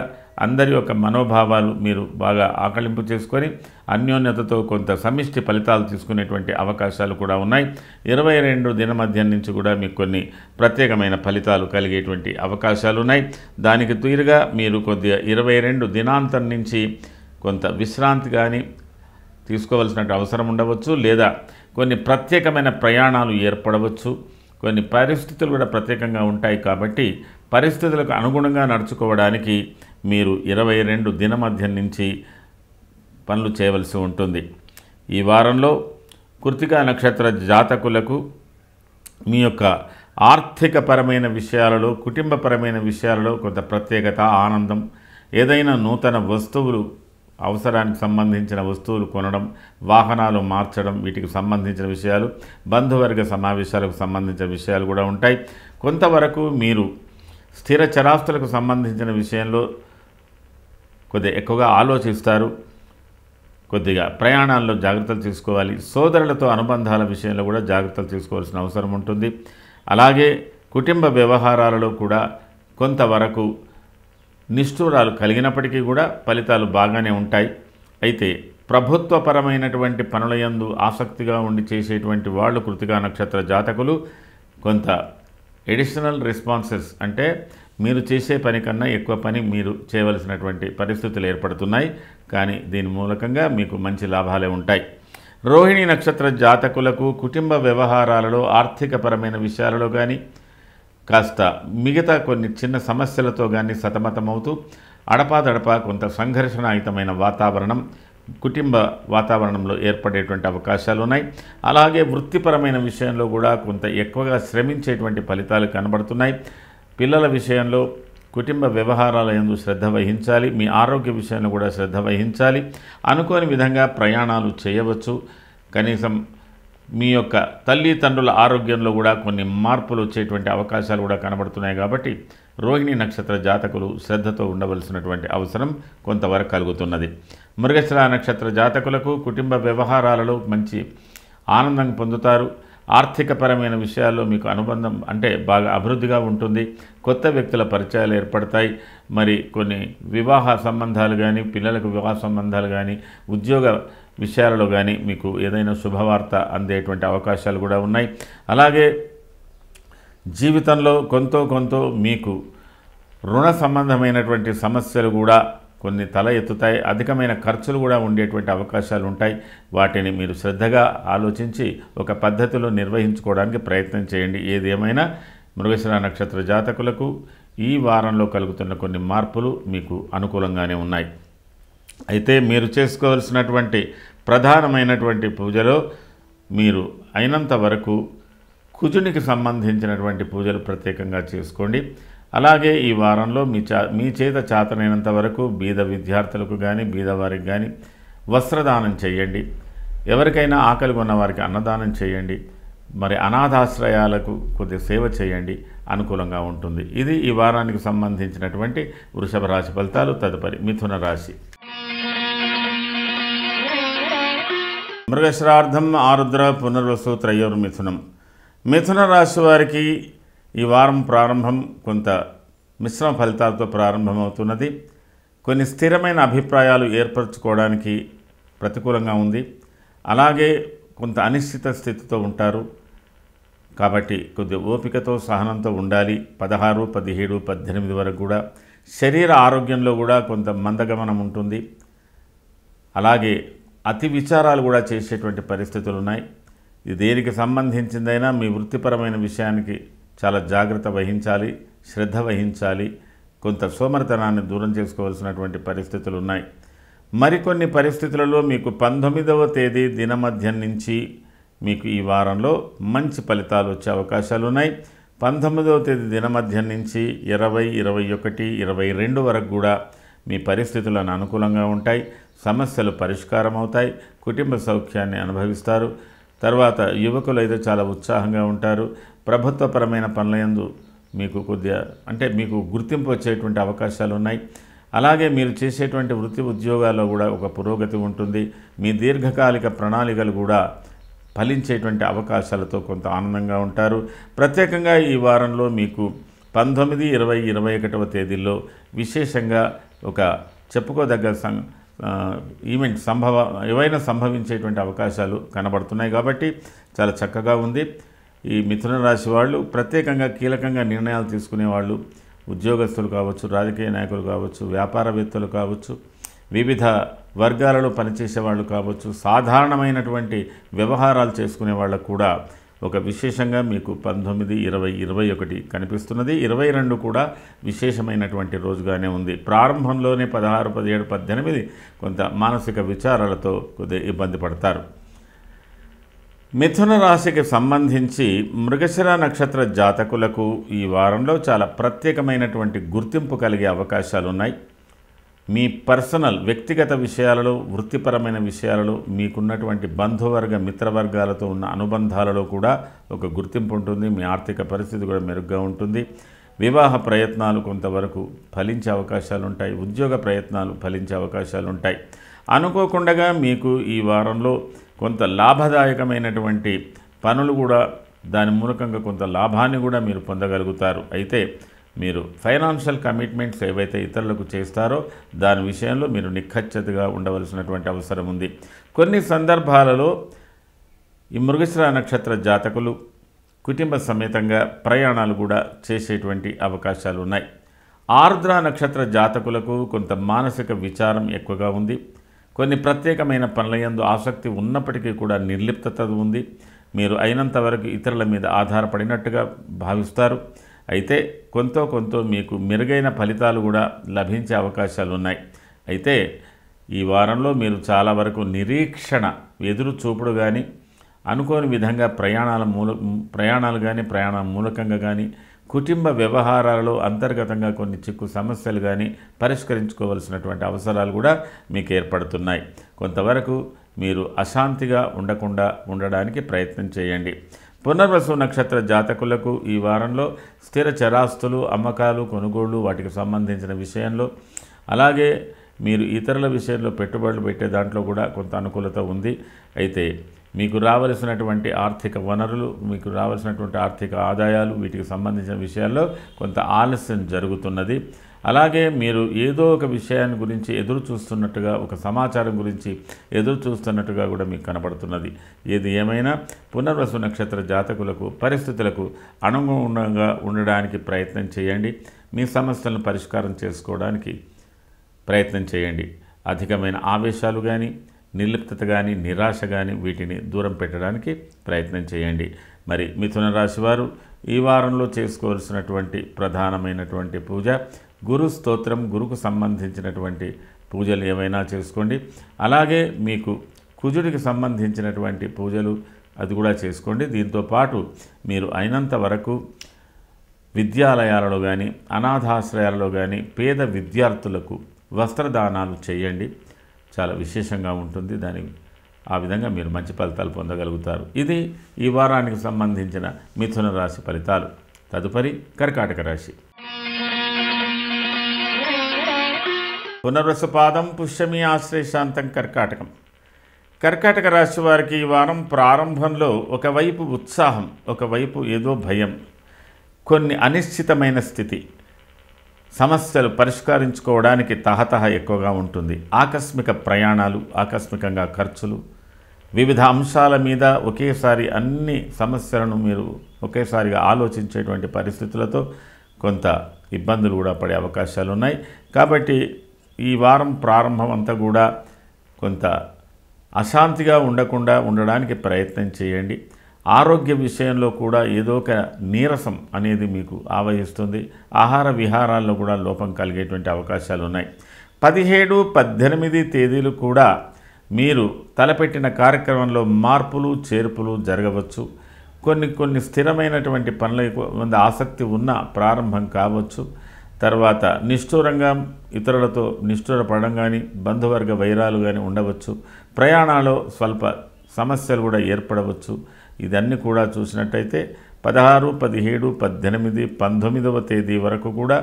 అందరి యొక్క మనోభావాలు మీరు బాగా ఆకలింపు చేసుకొని అన్యోన్యతతో కొంత సమిష్టి ఫలితాలు తీసుకునేటువంటి అవకాశాలు కూడా ఉన్నాయి. 22 దినమధ్యం నుంచి కూడా మీకు కొన్ని ప్రత్యేకమైన ఫలితాలు కలిగేటువంటి అవకాశాలు ఉన్నాయి. దానికి తీరుగా మీరు కొద్దిగా 22 దినాంతం నుంచి కొంత విశ్రాంతి కానీ తీసుకోవాల్సిన అవసరం ఉండవచ్చు. లేదా కొన్ని ప్రత్యేకమైన ప్రయాణాలు ఏర్పడవచ్చు. కొన్ని పరిస్థితులు కూడా ప్రత్యేకంగా ఉంటాయి. కాబట్టి పరిస్థితులకు అనుగుణంగా నడుచుకోవడానికి మీరు 22 దినమధ్యం నుంచి పనులు చేయవలసి ఉంటుంది. ఈ వారంలో కృత్తికా నక్షత్ర జాతకులకు మీ యొక్క ఆర్థికపరమైన విషయాలలో, కుటుంబపరమైన విషయాలలో కొంత ప్రత్యేకత, ఆనందం, ఏదైనా నూతన వస్తువులు, అవసరానికి సంబంధించిన వస్తువులు కొనడం, వాహనాలు మార్చడం, వీటికి సంబంధించిన విషయాలు, బంధువర్గ సమావేశాలకు సంబంధించిన విషయాలు కూడా ఉంటాయి. కొంతవరకు మీరు స్థిర చరాస్తులకు సంబంధించిన విషయంలో కొద్దిగా ఎక్కువగా ఆలోచిస్తారు. కొద్దిగా ప్రయాణాల్లో జాగ్రత్తలు తీసుకోవాలి. సోదరులతో అనుబంధాల విషయంలో కూడా జాగ్రత్తలు తీసుకోవాల్సిన అవసరం ఉంటుంది. అలాగే కుటుంబ వ్యవహారాలలో కూడా కొంతవరకు నిష్ఠూరాలు కలిగినప్పటికీ కూడా ఫలితాలు బాగానే ఉంటాయి. అయితే ప్రభుత్వపరమైనటువంటి పనులయందు ఆసక్తిగా ఉండి చేసేటువంటి వాళ్ళు కృత్తికా నక్షత్ర జాతకులు కొంత ఎడిషనల్ రెస్పాన్సెస్ అంటే మీరు చేసే పని కన్నా ఎక్కువ పని మీరు చేయవలసినటువంటి పరిస్థితులు ఏర్పడుతున్నాయి. కానీ దీని మూలకంగా మీకు మంచి లాభాలే ఉంటాయి. రోహిణి నక్షత్ర జాతకులకు కుటుంబ వ్యవహారాలలో ఆర్థికపరమైన విషయాలలో కానీ కాస్త మిగతా కొన్ని చిన్న సమస్యలతో కానీ సతమతమవుతూ అడపాదడపా కొంత సంఘర్షణాయుతమైన వాతావరణం కుటుంబ వాతావరణంలో ఏర్పడేటువంటి అవకాశాలు ఉన్నాయి. అలాగే వృత్తిపరమైన విషయంలో కూడా కొంత ఎక్కువగా శ్రమించేటువంటి ఫలితాలు కనబడుతున్నాయి. పిల్లల విషయంలో కుటుంబ వ్యవహారాల యందు శ్రద్ధ వహించాలి. మీ ఆరోగ్య విషయంలో కూడా శ్రద్ధ వహించాలి. అనుకోని విధంగా ప్రయాణాలు చేయవచ్చు. కనీసం మీ యొక్క తల్లిదండ్రుల ఆరోగ్యంలో కూడా కొన్ని మార్పులు వచ్చేటువంటి అవకాశాలు కూడా కనబడుతున్నాయి. కాబట్టి రోహిణి నక్షత్ర జాతకులు శ్రద్ధతో ఉండవలసినటువంటి అవసరం కొంతవరకు కలుగుతున్నది. మృగశిర నక్షత్ర జాతకులకు కుటుంబ వ్యవహారాలలో మంచి ఆనందం పొందుతారు. ఆర్థికపరమైన విషయాల్లో మీకు అనుబంధం అంటే బాగా అభివృద్ధిగా ఉంటుంది. కొత్త వ్యక్తుల పరిచయాలు ఏర్పడతాయి. మరి కొన్ని వివాహ సంబంధాలు కానీ పిల్లలకు వివాహ సంబంధాలు కానీ ఉద్యోగ విషయాలలో కానీ మీకు ఏదైనా శుభవార్త అందేటువంటి అవకాశాలు కూడా ఉన్నాయి. అలాగే జీవితంలో కొంత మీకు రుణ సంబంధమైనటువంటి సమస్యలు కూడా కొన్ని తల ఎత్తుతాయి. అధికమైన ఖర్చులు కూడా ఉండేటువంటి అవకాశాలు ఉంటాయి. వాటిని మీరు శ్రద్ధగా ఆలోచించి ఒక పద్ధతిలో నిర్వహించుకోవడానికి ప్రయత్నం చేయండి. ఏదేమైనా మృగశిర నక్షత్ర జాతకులకు ఈ వారంలో కలుగుతున్న కొన్ని మార్పులు మీకు అనుకూలంగానే ఉన్నాయి. అయితే మీరు చేసుకోవాల్సినటువంటి ప్రధానమైనటువంటి పూజలో మీరు అయినంత వరకు కుజునికి సంబంధించినటువంటి పూజలు ప్రత్యేకంగా చేసుకోండి. అలాగే ఈ వారంలో మీ చేత చాతనైనంత వరకు బీద విద్యార్థులకు కానీ బీదవారికి కానీ వస్త్రదానం చేయండి. ఎవరికైనా ఆకలి ఉన్న వారికి అన్నదానం చేయండి. మరి అనాథాశ్రయాలకు కొద్ది సేవ చేయండి. అనుకూలంగా ఉంటుంది. ఇది ఈ వారానికి సంబంధించినటువంటి వృషభ రాశి ఫలితాలు. తదుపరి మిథున రాశి. మృగశిరార్థం ఆరుద్ర పునర్వసు త్రయోర్మిథునం. మిథున రాశి వారికి ఈ వారం ప్రారంభం కొంత మిశ్రమ ఫలితాలతో ప్రారంభమవుతున్నది. కొన్ని స్థిరమైన అభిప్రాయాలు ఏర్పరచుకోవడానికి ప్రతికూలంగా ఉంది. అలాగే కొంత అనిశ్చిత స్థితితో ఉంటారు. కాబట్టి కొద్ది ఓపికతో సహనంతో ఉండాలి. 16, 17, 18 వరకు కూడా శరీర ఆరోగ్యంలో కూడా కొంత మందగమనం ఉంటుంది. అలాగే అతి విచారాలు కూడా చేసేటువంటి పరిస్థితులు ఉన్నాయి. ఇది దేనికి సంబంధించిందైనా మీ వృత్తిపరమైన విషయానికి చాలా జాగ్రత్త వహించాలి, శ్రద్ధ వహించాలి. కొంత సోమరితనాన్ని దూరం చేసుకోవాల్సినటువంటి పరిస్థితులు ఉన్నాయి. మరికొన్ని పరిస్థితులలో మీకు 19వ తేదీ దినమధ్యం నుంచి మీకు ఈ వారంలో మంచి ఫలితాలు వచ్చే అవకాశాలు ఉన్నాయి. 19వ తేదీ దినమధ్యం నుంచి 20, 21, 22 వరకు కూడా మీ పరిస్థితులను అనుకూలంగా ఉంటాయి. సమస్యలు పరిష్కారం అవుతాయి. కుటుంబ సౌఖ్యాన్ని అనుభవిస్తారు. తర్వాత యువకులు అయితే చాలా ఉత్సాహంగా ఉంటారు. ప్రభుత్వపరమైన పనులందు మీకు కొద్దిగా అంటే మీకు గుర్తింపు వచ్చేటువంటి అవకాశాలు ఉన్నాయి. అలాగే మీరు చేసేటువంటి వృత్తి ఉద్యోగాల్లో కూడా ఒక పురోగతి ఉంటుంది. మీ దీర్ఘకాలిక ప్రణాళికలు కూడా ఫలించేటువంటి అవకాశాలతో కొంత ఆనందంగా ఉంటారు. ప్రత్యేకంగా ఈ వారంలో మీకు 19, 20, 21వ తేదీల్లో విశేషంగా ఒక చెప్పుకోదగ్గ ఈవెంట్ ఏవైనా సంభవించేటువంటి అవకాశాలు కనబడుతున్నాయి. కాబట్టి చాలా చక్కగా ఉంది. ఈ మిథున రాశి వాళ్ళు ప్రత్యేకంగా కీలకంగా నిర్ణయాలు తీసుకునేవాళ్ళు ఉద్యోగస్తులు కావచ్చు, రాజకీయ నాయకులు కావచ్చు, వ్యాపారవేత్తలు కావచ్చు, వివిధ వర్గాలలో పనిచేసే వాళ్ళు కావచ్చు, సాధారణమైనటువంటి వ్యవహారాలు చేసుకునే వాళ్ళకు కూడా ఒక విశేషంగా మీకు 19, 20, 21 కనిపిస్తున్నది. 22 కూడా విశేషమైనటువంటి రోజుగానే ఉంది. ప్రారంభంలోనే 16, 17, 18 కొంత మానసిక విచారాలతో కొద్దిగా ఇబ్బంది పడతారు. మిథున రాశికి సంబంధించి మృగశిర నక్షత్ర జాతకులకు ఈ వారంలో చాలా ప్రత్యేకమైనటువంటి గుర్తింపు కలిగే అవకాశాలు ఉన్నాయి. మీ పర్సనల్ వ్యక్తిగత విషయాలలో, వృత్తిపరమైన విషయాలలో, మీకున్నటువంటి బంధువర్గ మిత్రవర్గాలతో ఉన్న అనుబంధాలలో కూడా ఒక గుర్తింపు ఉంటుంది. మీ ఆర్థిక పరిస్థితి కూడా మెరుగ్గా ఉంటుంది. వివాహ ప్రయత్నాలు కొంతవరకు ఫలించే అవకాశాలు ఉంటాయి. ఉద్యోగ ప్రయత్నాలు ఫలించే అవకాశాలు ఉంటాయి. అనుకోకుండా మీకు ఈ వారంలో కొంత లాభదాయకమైనటువంటి పనులు కూడా దాని మూలకంగా కొంత లాభాన్ని కూడా మీరు పొందగలుగుతారు. అయితే మీరు ఫైనాన్షియల్ కమిట్మెంట్స్ ఏవైతే ఇతరులకు చేస్తారో దాని విషయంలో మీరు నిఖచ్చితంగా ఉండవలసినటువంటి అవసరం ఉంది. కొన్ని సందర్భాలలో ఈ మృగశిర నక్షత్ర జాతకులు కుటుంబ సమేతంగా ప్రయాణాలు కూడా చేసేటువంటి అవకాశాలు ఉన్నాయి. ఆర్ద్ర నక్షత్ర జాతకులకు కొంత మానసిక విచారం ఎక్కువగా ఉంది. కొన్ని ప్రత్యేకమైన పనులయందు ఆసక్తి ఉన్నప్పటికీ కూడా నిర్లిప్తత ఉంది. మీరు అయినంత వరకు ఇతరుల మీద ఆధారపడినట్టుగా భావిస్తారు. అయితే కొంత మీకు మెరుగైన ఫలితాలు కూడా లభించే అవకాశాలు ఉన్నాయి. అయితే ఈ వారంలో మీరు చాలా వరకు నిరీక్షణ, ఎదురు చూపుడు కానీ, అనుకోని విధంగా ప్రయాణాలు కానీ, ప్రయాణం మూలకంగా కానీ, కుటుంబ వ్యవహారాలలో అంతర్గతంగా కొన్ని చిక్కు సమస్యలు కానీ పరిష్కరించుకోవాల్సినటువంటి అవసరాలు కూడా మీకు ఏర్పడుతున్నాయి. కొంతవరకు మీరు అశాంతిగా ఉండడానికి ప్రయత్నం చేయండి. పునర్వసు నక్షత్ర జాతకులకు ఈ వారంలో స్థిర చరాస్తులు, అమ్మకాలు, కొనుగోళ్లు, వాటికి సంబంధించిన విషయంలో, అలాగే మీరు ఇతరుల విషయంలో పెట్టుబడులు పెట్టే దాంట్లో కూడా కొంత అనుకూలత ఉంది. అయితే మీకు రావాల్సినటువంటి ఆర్థిక వనరులు, మీకు రావాల్సినటువంటి ఆర్థిక ఆదాయాలు, వీటికి సంబంధించిన విషయాల్లో కొంత ఆలస్యం జరుగుతున్నది. అలాగే మీరు ఏదో ఒక విషయాన్ని గురించి ఎదురు చూస్తున్నట్టుగా, ఒక సమాచారం గురించి ఎదురు చూస్తున్నట్టుగా కూడా మీకు కనబడుతున్నది. ఏది ఏమైనా పునర్వసు నక్షత్ర జాతకులకు పరిస్థితులకు అనుగుణంగా ఉండడానికి ప్రయత్నం చేయండి. మీ సమస్యలను పరిష్కారం చేసుకోవడానికి ప్రయత్నం చేయండి. అధికమైన ఆవేశాలు కానీ, నిర్లిప్తత కానీ, నిరాశ కానీ వీటిని దూరం పెట్టడానికి ప్రయత్నం చేయండి. మరి మిథున రాశి వారు ఈ వారంలో చేసుకోవాల్సినటువంటి ప్రధానమైనటువంటి పూజ గురు స్తోత్రం, గురుకు సంబంధించినటువంటి పూజలు ఏమైనా చేసుకోండి. అలాగే మీకు కుజుడికి సంబంధించినటువంటి పూజలు అది కూడా చేసుకోండి. దీంతోపాటు మీరు అయినంత వరకు విద్యాలయాలలో కానీ, అనాథాశ్రయాలలో కానీ పేద విద్యార్థులకు వస్త్రదానాలు చేయండి. చాలా విశేషంగా ఉంటుంది. ఆ విధంగా మీరు మంచి ఫలితాలు పొందగలుగుతారు. ఇది ఈ వారానికి సంబంధించిన మిథున రాశి ఫలితాలు. తదుపరి కర్కాటక రాశి. పునర్వసు పాదం, పుష్యమి, ఆశ్లేషాంతం కర్కాటకం. కర్కాటక రాశి వారికి ఈ వారం ప్రారంభంలో ఒకవైపు ఉత్సాహం, ఒకవైపు ఏదో భయం, కొన్ని అనిశ్చితమైన స్థితి, సమస్యలు పరిష్కరించుకోవడానికి తహతహ ఎక్కువగా ఉంటుంది. ఆకస్మిక ప్రయాణాలు, ఆకస్మికంగా ఖర్చులు, వివిధ అంశాల మీద ఒకేసారి అన్ని సమస్యలను మీరు ఒకేసారిగా ఆలోచించేటువంటి పరిస్థితులతో కొంత ఇబ్బందులు కూడా పడే అవకాశాలు ఉన్నాయి. కాబట్టి ఈ వారం ప్రారంభం అంతా కూడా కొంత అశాంతిగా ఉండడానికి ప్రయత్నం చేయండి. ఆరోగ్య విషయంలో కూడా ఏదో ఒక నీరసం అనేది మీకు ఆవహిస్తుంది. ఆహార విహారాల్లో కూడా లోపం కలిగేటువంటి అవకాశాలు ఉన్నాయి. 17, 18 తేదీలు కూడా మీరు తలపెట్టిన కార్యక్రమంలో మార్పులు చేర్పులు జరగవచ్చు. కొన్ని స్థిరమైనటువంటి పనుల మీద ఆసక్తి ఉన్న ప్రారంభం కావచ్చు. తర్వాత నిష్ఠూరంగా ఇతరులతో నిష్ఠూరపడడం కానీ, బంధువర్గ వైరాలు కానీ ఉండవచ్చు. ప్రయాణాల్లో స్వల్ప సమస్యలు కూడా ఏర్పడవచ్చు. ఇదన్నీ కూడా చూసినట్టయితే 16, 17, 18, 19వ తేదీ వరకు కూడా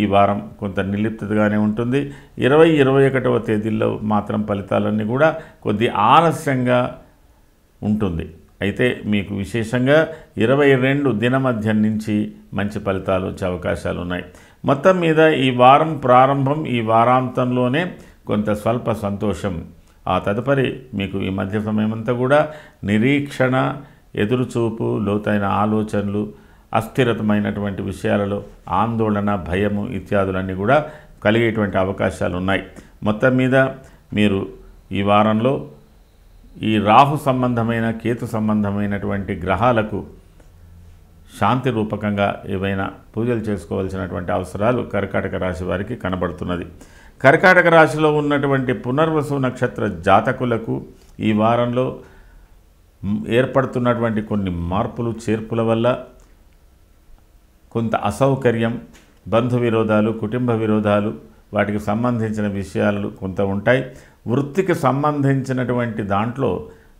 ఈ వారం కొంత నిర్లిప్తగానే ఉంటుంది. 20, 21వ తేదీల్లో మాత్రం ఫలితాలన్నీ కూడా కొద్ది ఆలస్యంగా ఉంటుంది. అయితే మీకు విశేషంగా 22 దినమధ్యం నుంచి మంచి ఫలితాలు వచ్చే అవకాశాలు ఉన్నాయి. మొత్తం మీద ఈ వారం ప్రారంభం, ఈ వారాంతంలోనే కొంత స్వల్ప సంతోషం. ఆ తదుపరి మీకు ఈ మధ్య సమయమంతా కూడా నిరీక్షణ, ఎదురుచూపు, లోతైన ఆలోచనలు, అస్థిరతమైనటువంటి విషయాలలో ఆందోళన, భయము ఇత్యాదులన్నీ కూడా కలిగేటువంటి అవకాశాలు ఉన్నాయి. మొత్తం మీద మీరు ఈ వారంలో ఈ రాహు సంబంధమైన, కేతు సంబంధమైనటువంటి గ్రహాలకు శాంతి రూపకంగా ఏవైనా పూజలు చేసుకోవాల్సినటువంటి అవసరాలు కర్కాటక రాశి వారికి కనబడుతున్నది. కర్కాటక రాశిలో ఉన్నటువంటి పునర్వసు నక్షత్ర జాతకులకు ఈ వారంలో ఏర్పడుతున్నటువంటి కొన్ని మార్పులు చేర్పుల వల్ల కొంత అసౌకర్యం, బంధు విరోధాలు, కుటుంబ విరోధాలు, వాటికి సంబంధించిన విషయాలు కొంత ఉంటాయి. వృత్తికి సంబంధించినటువంటి దాంట్లో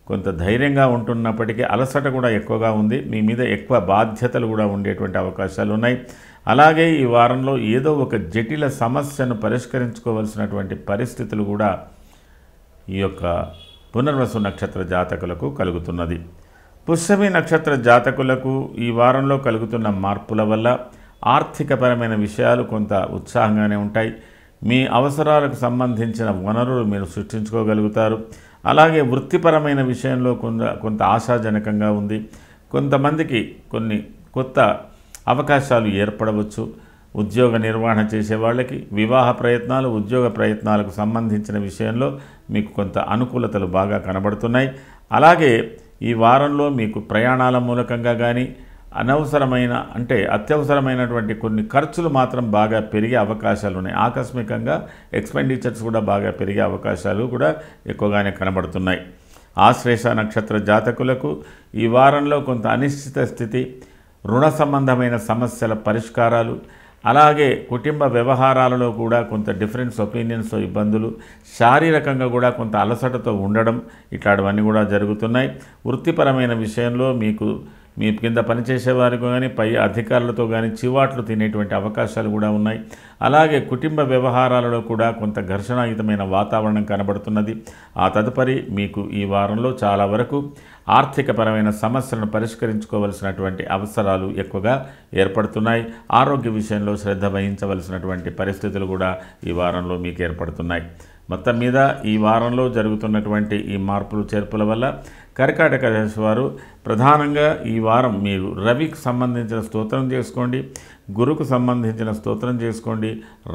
కొంత ధైర్యంగా ఉంటున్నప్పటికీ అలసట కూడా ఎక్కువగా ఉంది. మీ మీద ఎక్కువ బాధ్యతలు కూడా ఉండేటువంటి అవకాశాలు ఉన్నాయి. అలాగే ఈ వారంలో ఏదో ఒక జటిల సమస్యను పరిష్కరించుకోవాల్సినటువంటి పరిస్థితులు కూడా ఈ యొక్క పునర్వసు నక్షత్ర జాతకులకు కలుగుతున్నది. పుష్యమి నక్షత్ర జాతకులకు ఈ వారంలో కలుగుతున్న మార్పుల వల్ల ఆర్థికపరమైన విషయాలు కొంత ఉత్సాహంగానే ఉంటాయి. మీ అవసరాలకు సంబంధించిన వనరులు మీరు సృష్టించుకోగలుగుతారు. అలాగే వృత్తిపరమైన విషయంలో కొంత ఆశాజనకంగా ఉంది. కొంతమందికి కొన్ని కొత్త అవకాశాలు ఏర్పడవచ్చు. ఉద్యోగ నిర్వహణ చేసే వాళ్ళకి వివాహ ప్రయత్నాలు, ఉద్యోగ ప్రయత్నాలకు సంబంధించిన విషయంలో మీకు కొంత అనుకూలతలు బాగా కనబడుతున్నాయి. అలాగే ఈ వారంలో మీకు ప్రయాణాల మూలకంగా కానీ అనవసరమైన అంటే అత్యవసరమైనటువంటి కొన్ని ఖర్చులు మాత్రం బాగా పెరిగే అవకాశాలు ఉన్నాయి. ఆకస్మికంగా ఎక్స్పెండిచర్స్ కూడా బాగా పెరిగే అవకాశాలు కూడా ఎక్కువగానే కనబడుతున్నాయి. ఆశ్లేష నక్షత్ర జాతకులకు ఈ వారంలో కొంత అనిశ్చిత స్థితి, రుణ సంబంధమైన సమస్యల పరిష్కారాలు, అలాగే కుటుంబ వ్యవహారాలలో కూడా కొంత డిఫరెన్స్ ఒపీనియన్స్తో ఇబ్బందులు, శారీరకంగా కూడా కొంత అలసటతో ఉండడం ఇట్లాంటివన్నీ కూడా జరుగుతున్నాయి. వృత్తిపరమైన విషయంలో మీ కింద పనిచేసేవారికి కానీ పై అధికారులతో కానీ చివాట్లు తినేటువంటి అవకాశాలు కూడా ఉన్నాయి. అలాగే కుటుంబ వ్యవహారాలలో కూడా కొంత ఘర్షణాయుతమైన వాతావరణం కనబడుతున్నది. ఆ తదుపరి మీకు ఈ వారంలో చాలా వరకు ఆర్థికపరమైన సమస్యలను పరిష్కరించుకోవలసినటువంటి అవసరాలు ఎక్కువగా ఏర్పడుతున్నాయి. ఆరోగ్య విషయంలో శ్రద్ధ వహించవలసినటువంటి పరిస్థితులు కూడా ఈ వారంలో మీకు ఏర్పడుతున్నాయి. మొత్తం మీద ఈ వారంలో జరుగుతున్నటువంటి ఈ మార్పులు చేర్పుల వల్ల కర్కాటక రాశి వారు ప్రధానంగా ఈ వారం మీరు రవికి సంబంధించిన స్తోత్రం చేసుకోండి, గురుకు సంబంధించిన స్తోత్రం చేసుకోండి,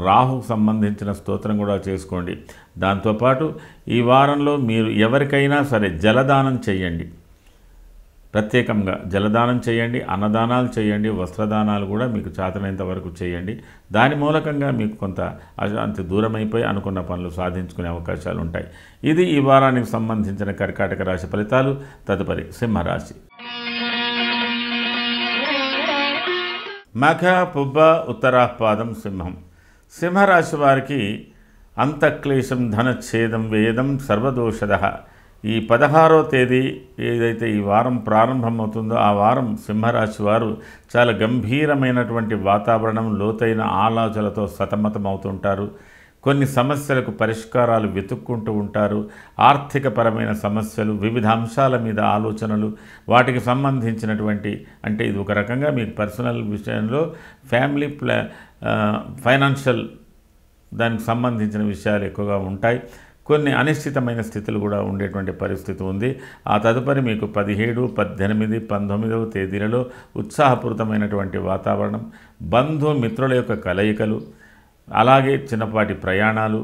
రాహుకు సంబంధించిన స్తోత్రం కూడా చేసుకోండి. దాంతోపాటు ఈ వారంలో మీరు ఎవరికైనా సరే జలదానం చేయండి. ప్రత్యేకంగా జలదానం చేయండి, అన్నదానాలు చేయండి, వస్త్రదానాలు కూడా మీకు చేతనైనంత వరకు చేయండి. దాని మూలకంగా మీకు కొంత అశాంతి దూరమైపోయి అనుకున్న పనులు సాధించుకునే అవకాశాలు ఉంటాయి. ఇది ఈ వారానికి సంబంధించిన కర్కాటక రాశి ఫలితాలు. తదుపరి సింహరాశి. మఖ, పుబ్బ, ఉత్తరాపాదం సింహం. సింహరాశి వారికి అంతఃక్లేశం ధనఛేదం వేదం సర్వదోషద. ఈ 16వ తేదీ ఏదైతే ఈ వారం ప్రారంభమవుతుందో ఆ వారం సింహరాశి వారు చాలా గంభీరమైనటువంటి వాతావరణం, లోతైన ఆలోచనలతో సతమతమవుతుంటారు. కొన్ని సమస్యలకు పరిష్కారాలు వెతుక్కుంటూ ఉంటారు. ఆర్థికపరమైన సమస్యలు, వివిధ అంశాల మీద ఆలోచనలు, వాటికి సంబంధించినటువంటి అంటే ఇది ఒక రకంగా మీకు పర్సనల్ విషయంలో ఫ్యామిలీ ఫైనాన్షియల్ దానికి సంబంధించిన విషయాలు ఎక్కువగా ఉంటాయి. కొన్ని అనిశ్చితమైన స్థితులు కూడా ఉండేటువంటి పరిస్థితి ఉంది. ఆ తదుపరి మీకు 17, 18, 19వ తేదీలలో ఉత్సాహపూరితమైనటువంటి వాతావరణం, బంధుమిత్రుల యొక్క కలయికలు, అలాగే చిన్నపాటి ప్రయాణాలు,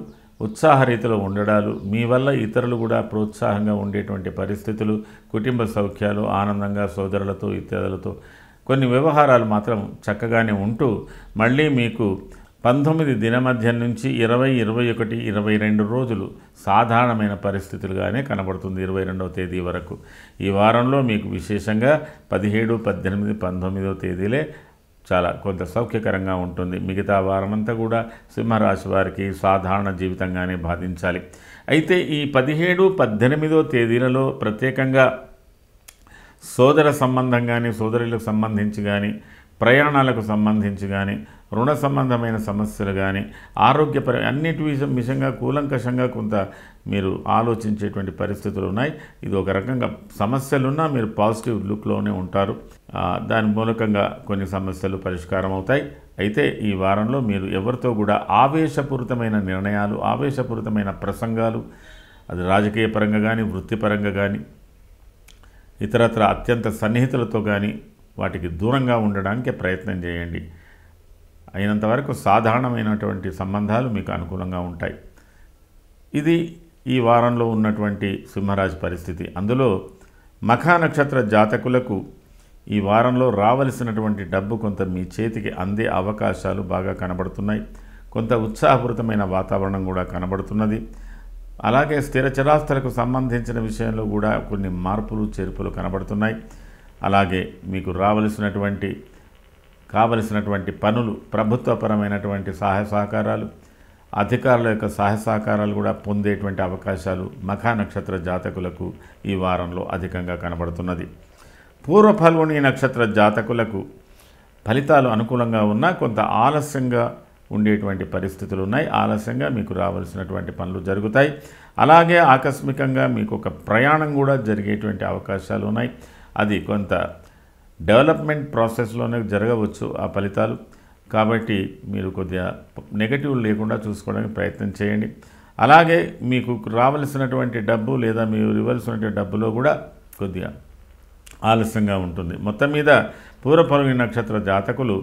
ఉత్సాహరీతిలో ఉండడాలు, మీ వల్ల ఇతరులు కూడా ప్రోత్సాహంగా ఉండేటువంటి పరిస్థితులు, కుటుంబ సౌఖ్యాలు, ఆనందంగా సోదరులతో ఇత్యాదులతో కొన్ని వ్యవహారాలు మాత్రం చక్కగానే ఉంటూ మళ్ళీ మీకు 19 దినమధ్యం నుంచి 20, 21, 22 రోజులు సాధారణమైన పరిస్థితులుగానే కనబడుతుంది 22వ తేదీ వరకు. ఈ వారంలో మీకు విశేషంగా 17, 18, 19వ తేదీలే చాలా కొంత సౌఖ్యకరంగా ఉంటుంది. మిగతా వారమంతా కూడా సింహరాశి వారికి సాధారణ జీవితంగానే బాధించాలి. అయితే ఈ 17, 18వ తేదీలలో ప్రత్యేకంగా సోదర సంబంధం కానీ, సోదరులకు సంబంధించి కానీ, ప్రయాణాలకు సంబంధించి కానీ, రుణ సంబంధమైన సమస్యలు కానీ, ఆరోగ్యపర అన్నిటి విషయంగా కూలంకషంగా కొంత మీరు ఆలోచించేటువంటి పరిస్థితులు ఉన్నాయి. ఇది ఒక రకంగా సమస్యలున్నా మీరు పాజిటివ్ లుక్లోనే ఉంటారు. దాని మూలకంగా కొన్ని సమస్యలు పరిష్కారం అవుతాయి. అయితే ఈ వారంలో మీరు ఎవరితో కూడా ఆవేశపూరితమైన నిర్ణయాలు, ఆవేశపూరితమైన ప్రసంగాలు, అది రాజకీయ పరంగా కానీ, వృత్తిపరంగా కానీ, ఇతరత్ర అత్యంత సన్నిహితులతో కానీ వాటికి దూరంగా ఉండడానికి ప్రయత్నం చేయండి. అయినంతవరకు సాధారణమైనటువంటి సంబంధాలు మీకు అనుకూలంగా ఉంటాయి. ఇది ఈ వారంలో ఉన్నటువంటి సింహరాశి పరిస్థితి. అందులో మఖ నక్షత్ర జాతకులకు ఈ వారంలో రావలసినటువంటి డబ్బు కొంత మీ చేతికి అందే అవకాశాలు బాగా కనబడుతున్నాయి. కొంత ఉత్సాహపూరితమైన వాతావరణం కూడా కనబడుతున్నది. అలాగే స్థిర చరాస్తులకు సంబంధించిన విషయంలో కూడా కొన్ని మార్పులు చేర్పులు కనబడుతున్నాయి. అలాగే మీకు కావలసినటువంటి పనులు, ప్రభుత్వపరమైనటువంటి సహాయ సహకారాలు, అధికారుల యొక్క సహాయ సహకారాలు కూడా పొందేటువంటి అవకాశాలు మఖ నక్షత్ర జాతకులకు ఈ వారంలో అధికంగా కనబడుతున్నది. పూర్వ ఫల్గుణి నక్షత్ర జాతకులకు ఫలితాలు అనుకూలంగా ఉన్నా కొంత ఆలస్యంగా ఉండేటువంటి పరిస్థితులు ఉన్నాయి. ఆలస్యంగా మీకు రావాల్సినటువంటి పనులు జరుగుతాయి. అలాగే ఆకస్మికంగా మీకు ఒక ప్రయాణం కూడా జరిగేటువంటి అవకాశాలు ఉన్నాయి. అది కొంత డెవలప్మెంట్ ప్రాసెస్లోనే జరగవచ్చు ఆ ఫలితాలు. కాబట్టి మీరు కొద్దిగా నెగటివ్ లేకుండా చూసుకోవడానికి ప్రయత్నం చేయండి. అలాగే మీకు రావలసినటువంటి డబ్బు లేదా మీరు ఇవ్వాల్సినటువంటి డబ్బులో కూడా కొద్దిగా ఆలస్యంగా ఉంటుంది. మొత్తం మీద పూర్వ ఫల్గుని నక్షత్ర జాతకులు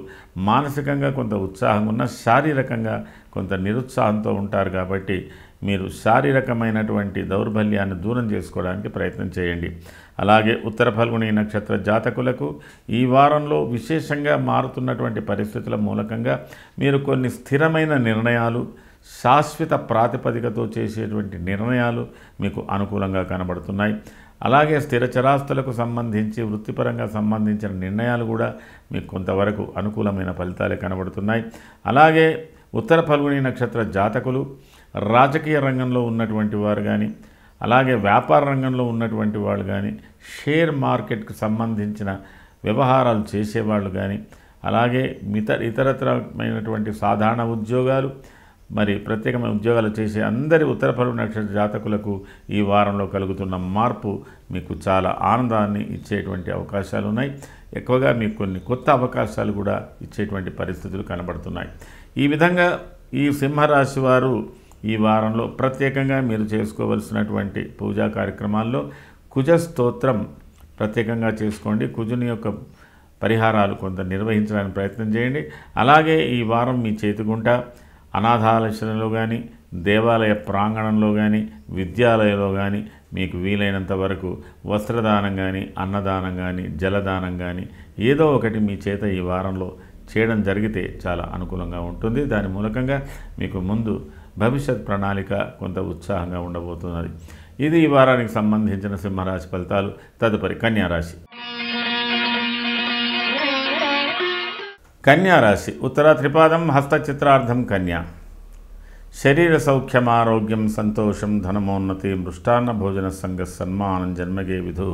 మానసికంగా కొంత ఉత్సాహం ఉన్న, శారీరకంగా కొంత నిరుత్సాహంతో ఉంటారు. కాబట్టి మీరు శారీరకమైనటువంటి దౌర్బల్యాన్ని దూరం చేసుకోవడానికి ప్రయత్నం చేయండి. అలాగే ఉత్తర ఫల్గుని నక్షత్ర జాతకులకు ఈ వారంలో విశేషంగా మారుతున్నటువంటి పరిస్థితుల మూలకంగా మీరు కొన్ని స్థిరమైన నిర్ణయాలు, శాశ్వత ప్రాతిపదికతో చేసేటువంటి నిర్ణయాలు మీకు అనుకూలంగా కనబడుతున్నాయి. అలాగే స్థిర చరాస్తులకు సంబంధించి వృత్తిపరంగా సంబంధించిన నిర్ణయాలు కూడా మీకు కొంతవరకు అనుకూలమైన ఫలితాలే కనబడుతున్నాయి. అలాగే ఉత్తర ఫల్గుని నక్షత్ర జాతకులు రాజకీయ రంగంలో ఉన్నటువంటి వారు కానీ, అలాగే వ్యాపార రంగంలో ఉన్నటువంటి వాళ్ళు కానీ, షేర్ మార్కెట్కు సంబంధించిన వ్యవహారాలు చేసేవాళ్ళు కానీ, అలాగే ఇతరత్రమైనటువంటి సాధారణ ఉద్యోగాలు, మరి ప్రత్యేకమైన ఉద్యోగాలు చేసే అందరి ఉత్తర ఫల్గుని నక్షత్ర జాతకులకు ఈ వారంలో కలుగుతున్న మార్పు మీకు చాలా ఆనందాన్ని ఇచ్చేటువంటి అవకాశాలు ఉన్నాయి. ఎక్కువగా మీకు కొన్ని కొత్త అవకాశాలు కూడా ఇచ్చేటువంటి పరిస్థితులు కనబడుతున్నాయి. ఈ విధంగా ఈ సింహరాశి వారు ఈ వారంలో ప్రత్యేకంగా మీరు చేసుకోవలసినటువంటి పూజా కార్యక్రమాల్లో కుజ స్తోత్రం ప్రత్యేకంగా చేసుకోండి. కుజుని యొక్క పరిహారాలు కొంత నిర్వహించడానికి ప్రయత్నం చేయండి. అలాగే ఈ వారం మీ చేతిగుంట అనాథాలయంలో కానీ, దేవాలయ ప్రాంగణంలో కానీ, విద్యాలయంలో కానీ మీకు వీలైనంత వరకు వస్త్రదానం కానీ, అన్నదానం కానీ, జలదానం కానీ ఏదో ఒకటి మీ చేత ఈ వారంలో చేయడం జరిగితే చాలా అనుకూలంగా ఉంటుంది. దాని మూలకంగా మీకు ముందు భవిష్యత్ ప్రణాళిక కొంత ఉత్సాహంగా ఉండబోతున్నది. ఇది ఈ వారానికి సంబంధించిన సింహరాశి ఫలితాలు. తదుపరి కన్యారాశి. కన్యారాశి ఉత్తర త్రిపాదం హస్త చిత్రార్థం కన్యా. శరీర సౌఖ్యం, ఆరోగ్యం, సంతోషం, ధనమోన్నతి, మృష్టాన్న భోజన సంగ సన్మానం జన్మగే విధు.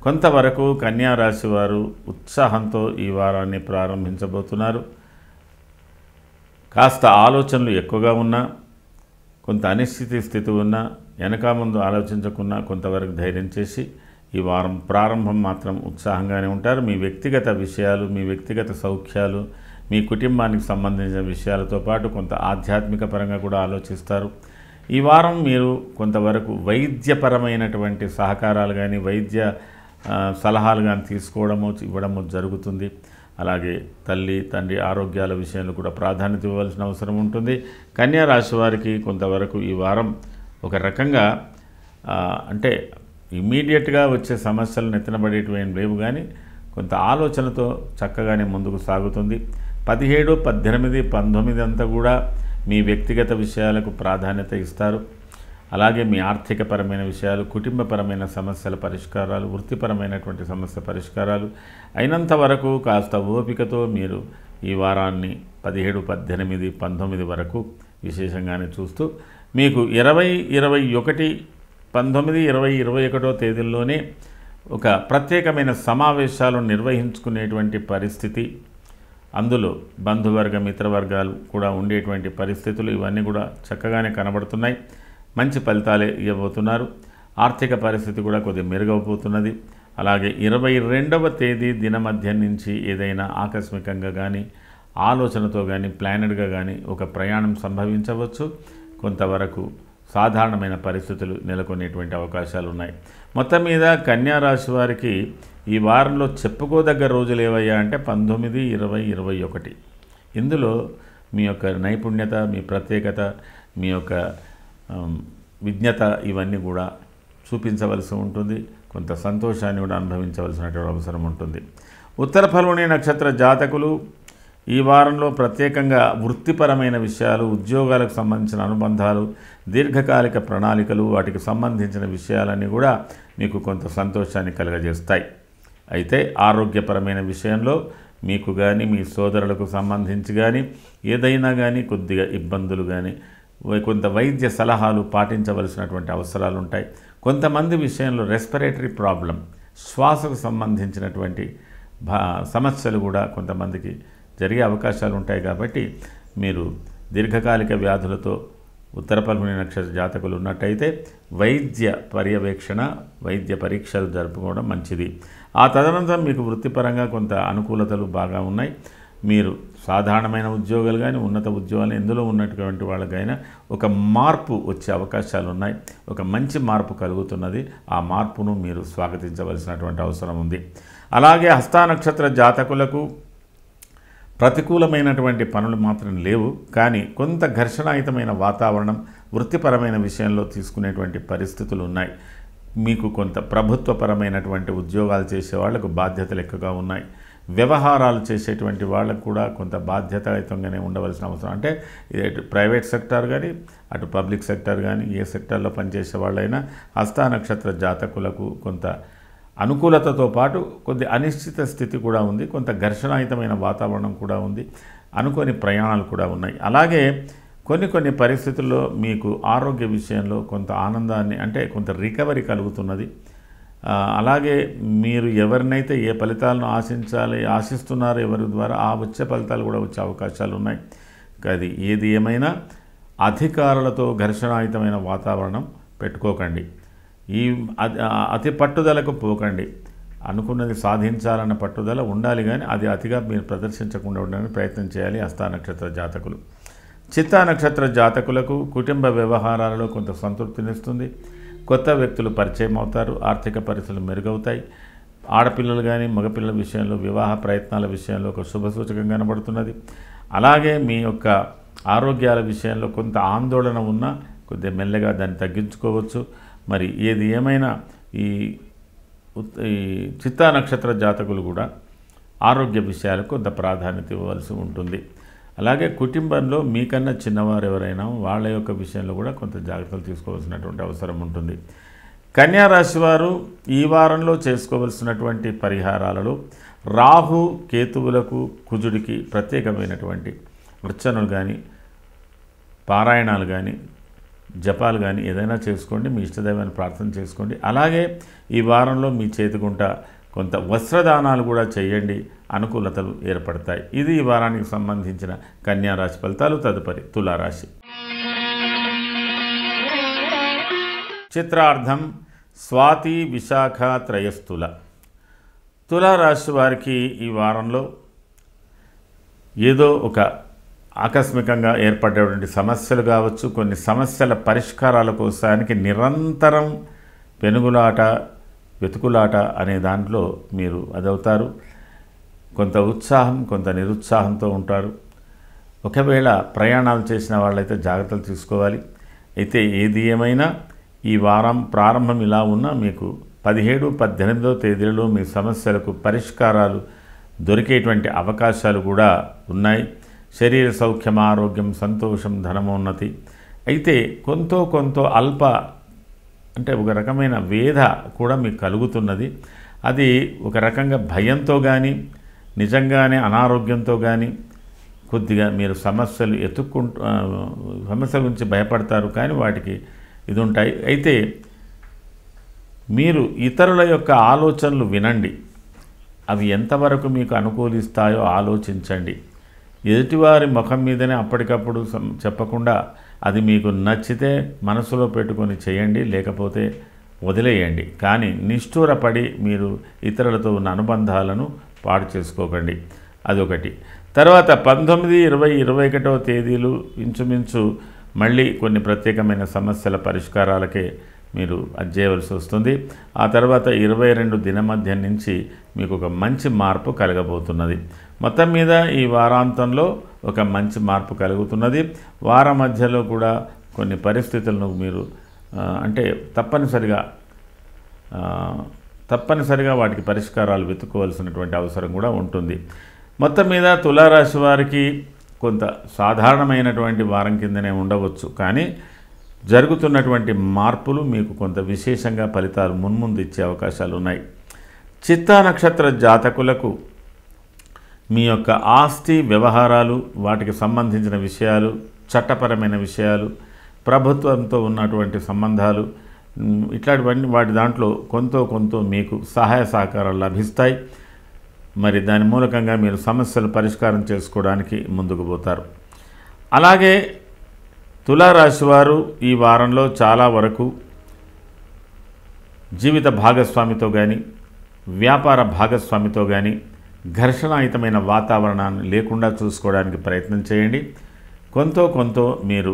కొంతవరకు కన్యారాశి వారు ఉత్సాహంతో ఈ వారాన్ని ప్రారంభించబోతున్నారు. కాస్త ఆలోచనలు ఎక్కువగా ఉన్నా, కొంత అనిశ్చితి స్థితి ఉన్నా, వెనక ముందు ఆలోచించకున్నా కొంతవరకు ధైర్యం చేసి ఈ వారం ప్రారంభం మాత్రం ఉత్సాహంగానే ఉంటారు. మీ వ్యక్తిగత విషయాలు, మీ వ్యక్తిగత సౌఖ్యాలు, మీ కుటుంబానికి సంబంధించిన విషయాలతో పాటు కొంత ఆధ్యాత్మిక పరంగా కూడా ఆలోచిస్తారు. ఈ వారం మీరు కొంతవరకు వైద్యపరమైనటువంటి సహకారాలు కానీ, వైద్య సలహాలు కానీ తీసుకోవడము, ఇవ్వడము జరుగుతుంది. అలాగే తల్లి తండ్రి ఆరోగ్యాల విషయంలో కూడా ప్రాధాన్యత ఇవ్వాల్సిన అవసరం ఉంటుంది. కన్యా రాశి వారికి కొంతవరకు ఈ వారం ఒక రకంగా అంటే ఇమీడియట్గా వచ్చే సమస్యలు నెత్తినబడేటివేం లేవు, కానీ కొంత ఆలోచనతో చక్కగానే ముందుకు సాగుతుంది. 17, 18, 19 అంతా కూడా మీ వ్యక్తిగత విషయాలకు ప్రాధాన్యత ఇస్తారు. అలాగే మీ ఆర్థికపరమైన విషయాలు, కుటుంబపరమైన సమస్యల పరిష్కారాలు, వృత్తిపరమైనటువంటి సమస్య పరిష్కారాలు అయినంత వరకు కాస్త ఓపికతో మీరు ఈ వారాన్ని 17, 18, 19 వరకు విశేషంగానే చూస్తూ మీకు 20, 21, 19, 20, 21 తేదీల్లోనే ఒక ప్రత్యేకమైన సమావేశాలు నిర్వహించుకునేటువంటి పరిస్థితి, అందులో బంధువర్గ మిత్రవర్గాలు కూడా ఉండేటువంటి పరిస్థితులు ఇవన్నీ కూడా చక్కగానే కనబడుతున్నాయి. మంచి ఫలితాలే ఇవ్వబోతున్నారు. ఆర్థిక పరిస్థితి కూడా కొద్దిగా మెరుగవబోతున్నది. అలాగే 22వ తేదీ దినమధ్యం నుంచి ఏదైనా ఆకస్మికంగా కానీ, ఆలోచనతో కానీ, ప్లానెడ్గా కానీ ఒక ప్రయాణం సంభవించవచ్చు. కొంతవరకు సాధారణమైన పరిస్థితులు నెలకొనేటువంటి అవకాశాలు ఉన్నాయి. మొత్తం మీద కన్యారాశి వారికి ఈ వారంలో చెప్పుకోదగ్గ రోజులు ఏవయ్యా అంటే 19, 20, 21. ఇందులో మీ యొక్క నైపుణ్యత, మీ ప్రత్యేకత, మీ యొక్క విజ్ఞత ఇవన్నీ కూడా చూపించవలసి ఉంటుంది. కొంత సంతోషాన్ని కూడా అనుభవించవలసినటువంటి అవసరం ఉంటుంది. ఉత్తర ఫల్గుని నక్షత్ర జాతకులు ఈ వారంలో ప్రత్యేకంగా వృత్తిపరమైన విషయాలు, ఉద్యోగాలకు సంబంధించిన అనుబంధాలు, దీర్ఘకాలిక ప్రణాళికలు, వాటికి సంబంధించిన విషయాలన్నీ కూడా మీకు కొంత సంతోషాన్ని కలుగజేస్తాయి. అయితే ఆరోగ్యపరమైన విషయంలో మీకు కానీ, మీ సోదరులకు సంబంధించి కానీ ఏదైనా కానీ కొద్దిగా ఇబ్బందులు కానీ, కొంత వైద్య సలహాలు పాటించవలసినటువంటి అవసరాలు ఉంటాయి. కొంతమంది విషయంలో రెస్పిరేటరీ ప్రాబ్లం, శ్వాసకు సంబంధించినటువంటి సమస్యలు కూడా కొంతమందికి జరిగే అవకాశాలు ఉంటాయి. కాబట్టి మీరు దీర్ఘకాలిక వ్యాధులతో ఉత్తర ఫల్గుని నక్షత్ర జాతకులు ఉన్నట్టయితే వైద్య పర్యవేక్షణ, వైద్య పరీక్షలు జరుపుకోవడం మంచిది. ఆ తదనంతరం మీకు వృత్తిపరంగా కొంత అనుకూలతలు బాగా ఉన్నాయి. మీరు సాధారణమైన ఉద్యోగాలు కానీ ఉన్నత ఉద్యోగాలు ఎందులో ఉన్నటువంటి వాళ్ళకైనా ఒక మార్పు వచ్చే అవకాశాలు ఉన్నాయి. ఒక మంచి మార్పు కలుగుతున్నది. ఆ మార్పును మీరు స్వాగతించవలసినటువంటి అవసరం ఉంది. అలాగే హస్త నక్షత్ర జాతకులకు ప్రతికూలమైనటువంటి పనులు మాత్రం లేవు, కానీ కొంత ఘర్షణాయుతమైన వాతావరణం వృత్తిపరమైన విషయంలో తీసుకునేటువంటి పరిస్థితులు ఉన్నాయి. మీకు కొంత ప్రభుత్వపరమైనటువంటి ఉద్యోగాలు చేసే వాళ్లకు బాధ్యతలు ఎక్కువగా ఉన్నాయి. వ్యవహారాలు చేసేటువంటి వాళ్ళకు కూడా కొంత బాధ్యతాయుతంగానే ఉండవలసిన అవసరం. అంటే ఇటు ప్రైవేట్ సెక్టార్ కానీ అటు పబ్లిక్ సెక్టార్ కానీ ఏ సెక్టార్లో పనిచేసే వాళ్ళైనా హస్త నక్షత్ర జాతకులకు కొంత అనుకూలతతో పాటు కొద్ది అనిశ్చిత స్థితి కూడా ఉంది. కొంత ఘర్షణాయుతమైన వాతావరణం కూడా ఉంది. అనుకోని ప్రయాణాలు కూడా ఉన్నాయి. అలాగే కొన్ని పరిస్థితుల్లో మీకు ఆరోగ్య విషయంలో కొంత ఆనందాన్ని అంటే కొంత రికవరీ కలుగుతున్నది. అలాగే మీరు ఎవరినైతే ఏ ఫలితాలను ఆశిస్తున్నారో ఎవరి ద్వారా ఆ వచ్చే ఫలితాలు కూడా వచ్చే అవకాశాలు ఉన్నాయి. అది ఏది ఏమైనా అధికారులతో ఘర్షణాయుతమైన వాతావరణం పెట్టుకోకండి. ఈ అతి పట్టుదలకు పోకండి. అనుకున్నది సాధించాలన్న పట్టుదల ఉండాలి, కానీ అది అతిగా మీరు ప్రదర్శించకుండా ఉండడానికి ప్రయత్నం చేయాలి. హస్త నక్షత్ర జాతకులు. చిత్తా నక్షత్ర జాతకులకు కుటుంబ వ్యవహారాలలో కొంత సంతృప్తినిస్తుంది. కొత్త వ్యక్తులు పరిచయం అవుతారు. ఆర్థిక పరిస్థితులు మెరుగవుతాయి. ఆడపిల్లలు కానీ మగపిల్లల విషయంలో వివాహ ప్రయత్నాల విషయంలో ఒక శుభసూచకంగా కనబడుతున్నది. అలాగే మీ యొక్క ఆరోగ్యాల విషయంలో కొంత ఆందోళన ఉన్నా కొద్దిగా మెల్లగా దాన్ని తగ్గించుకోవచ్చు. మరి ఏది ఏమైనా ఈ చిత్తా నక్షత్ర జాతకులు కూడా ఆరోగ్య విషయాలకు కొంత ప్రాధాన్యత ఇవ్వవలసి ఉంటుంది. అలాగే కుటుంబంలో మీకన్నా చిన్నవారు ఎవరైనా వాళ్ళ యొక్క విషయంలో కూడా కొంత జాగ్రత్తలు తీసుకోవాల్సినటువంటి అవసరం ఉంటుంది. కన్యా రాశి వారు ఈ వారంలో చేసుకోవలసినటువంటి పరిహారాలలో రాహు కేతువులకు కుజుడికి ప్రత్యేకమైనటువంటి అర్చనలు కానీ పారాయణాలు కానీ జపాలు కానీ ఏదైనా చేసుకోండి. మీ ఇష్టదైవాన్ని ప్రార్థన చేసుకోండి. అలాగే ఈ వారంలో మీ చేతికుంట కొంత వస్త్రదానాలు కూడా చేయండి. అనుకూలతలు ఏర్పడతాయి. ఇది ఈ వారానికి సంబంధించిన కన్యా రాశి ఫలితాలు. తదుపరి తులారాశి. చిత్రార్థం స్వాతి విశాఖ త్రయస్థుల. తులారాశి వారికి ఈ వారంలో ఏదో ఒక ఆకస్మికంగా ఏర్పడేటువంటి సమస్యలు కావచ్చు, కొన్ని సమస్యల పరిష్కారాల కోసానికి నిరంతరం వెతుకులాట అనే దాంట్లో మీరు అదవుతారు. కొంత ఉత్సాహం కొంత నిరుత్సాహంతో ఉంటారు. ఒకవేళ ప్రయాణాలు చేసిన వాళ్ళైతే జాగ్రత్తలు తీసుకోవాలి. అయితే ఏది ఏమైనా ఈ వారం ప్రారంభం ఇలా ఉన్నా మీకు 17, 18వ తేదీలలో మీ సమస్యలకు పరిష్కారాలు దొరికేటువంటి అవకాశాలు కూడా ఉన్నాయి. శరీర సౌఖ్యం, ఆరోగ్యం, సంతోషం, ధనమోన్నతి. అయితే కొంత అల్ప అంటే ఒక రకమైన వేధ కూడా మీకు కలుగుతున్నది. అది ఒక రకంగా భయంతో కానీ నిజంగానే అనారోగ్యంతో కానీ కొద్దిగా మీరు సమస్యల గురించి భయపడతారు, కానీ వాటికి ఇది ఉంటాయి. అయితే మీరు ఇతరుల యొక్క ఆలోచనలు వినండి. అవి ఎంతవరకు మీకు అనుకూలిస్తాయో ఆలోచించండి. ఎదుటివారి ముఖం మీదనే అప్పటికప్పుడు చెప్పకుండా అది మీకు నచ్చితే మనసులో పెట్టుకొని చేయండి, లేకపోతే వదిలేయండి. కానీ నిష్ఠూరపడి మీరు ఇతరులతో ఉన్న అనుబంధాలను పాడు చేసుకోకండి. అదొకటి. తర్వాత 19, 20, 21వ తేదీలు ఇంచుమించు మళ్ళీ కొన్ని ప్రత్యేకమైన సమస్యల పరిష్కారాలకే మీరు అది చేయవలసి వస్తుంది. ఆ తర్వాత 22 దినమధ్యం నుంచి మీకు ఒక మంచి మార్పు కలగబోతున్నది. మొత్తం మీద ఈ వారాంతంలో ఒక మంచి మార్పు కలుగుతున్నది. వార మధ్యలో కూడా కొన్ని పరిస్థితులను మీరు అంటే తప్పనిసరిగా వాటికి పరిష్కారాలు వెతుక్కోవాల్సినటువంటి అవసరం కూడా ఉంటుంది. మొత్తం మీద తులారాశి వారికి కొంత సాధారణమైనటువంటి వారం కిందనే ఉండవచ్చు, కానీ జరుగుతున్నటువంటి మార్పులు మీకు కొంత విశేషంగా ఫలితాలు మున్ముందు ఇచ్చే అవకాశాలు ఉన్నాయి. చిత్తా నక్షత్ర జాతకులకు మీ యొక్క ఆస్తి వ్యవహారాలు, వాటికి సంబంధించిన విషయాలు, చట్టపరమైన విషయాలు, ప్రభుత్వంతో ఉన్నటువంటి సంబంధాలు, ఇట్లాంటివన్నీ వాటి దాంట్లో కొంత మీకు సహాయ సహకారాలు లభిస్తాయి. మరి దాని మూలకంగా మీరు సమస్యలు పరిష్కారం చేసుకోవడానికి ముందుకు పోతారు. అలాగే తులారాశి వారు ఈ వారంలో చాలా వరకు జీవిత భాగస్వామితో కానీ వ్యాపార భాగస్వామితో కానీ ఘర్షణాయుతమైన వాతావరణాన్ని లేకుండా చూసుకోవడానికి ప్రయత్నం చేయండి. కొంత మీరు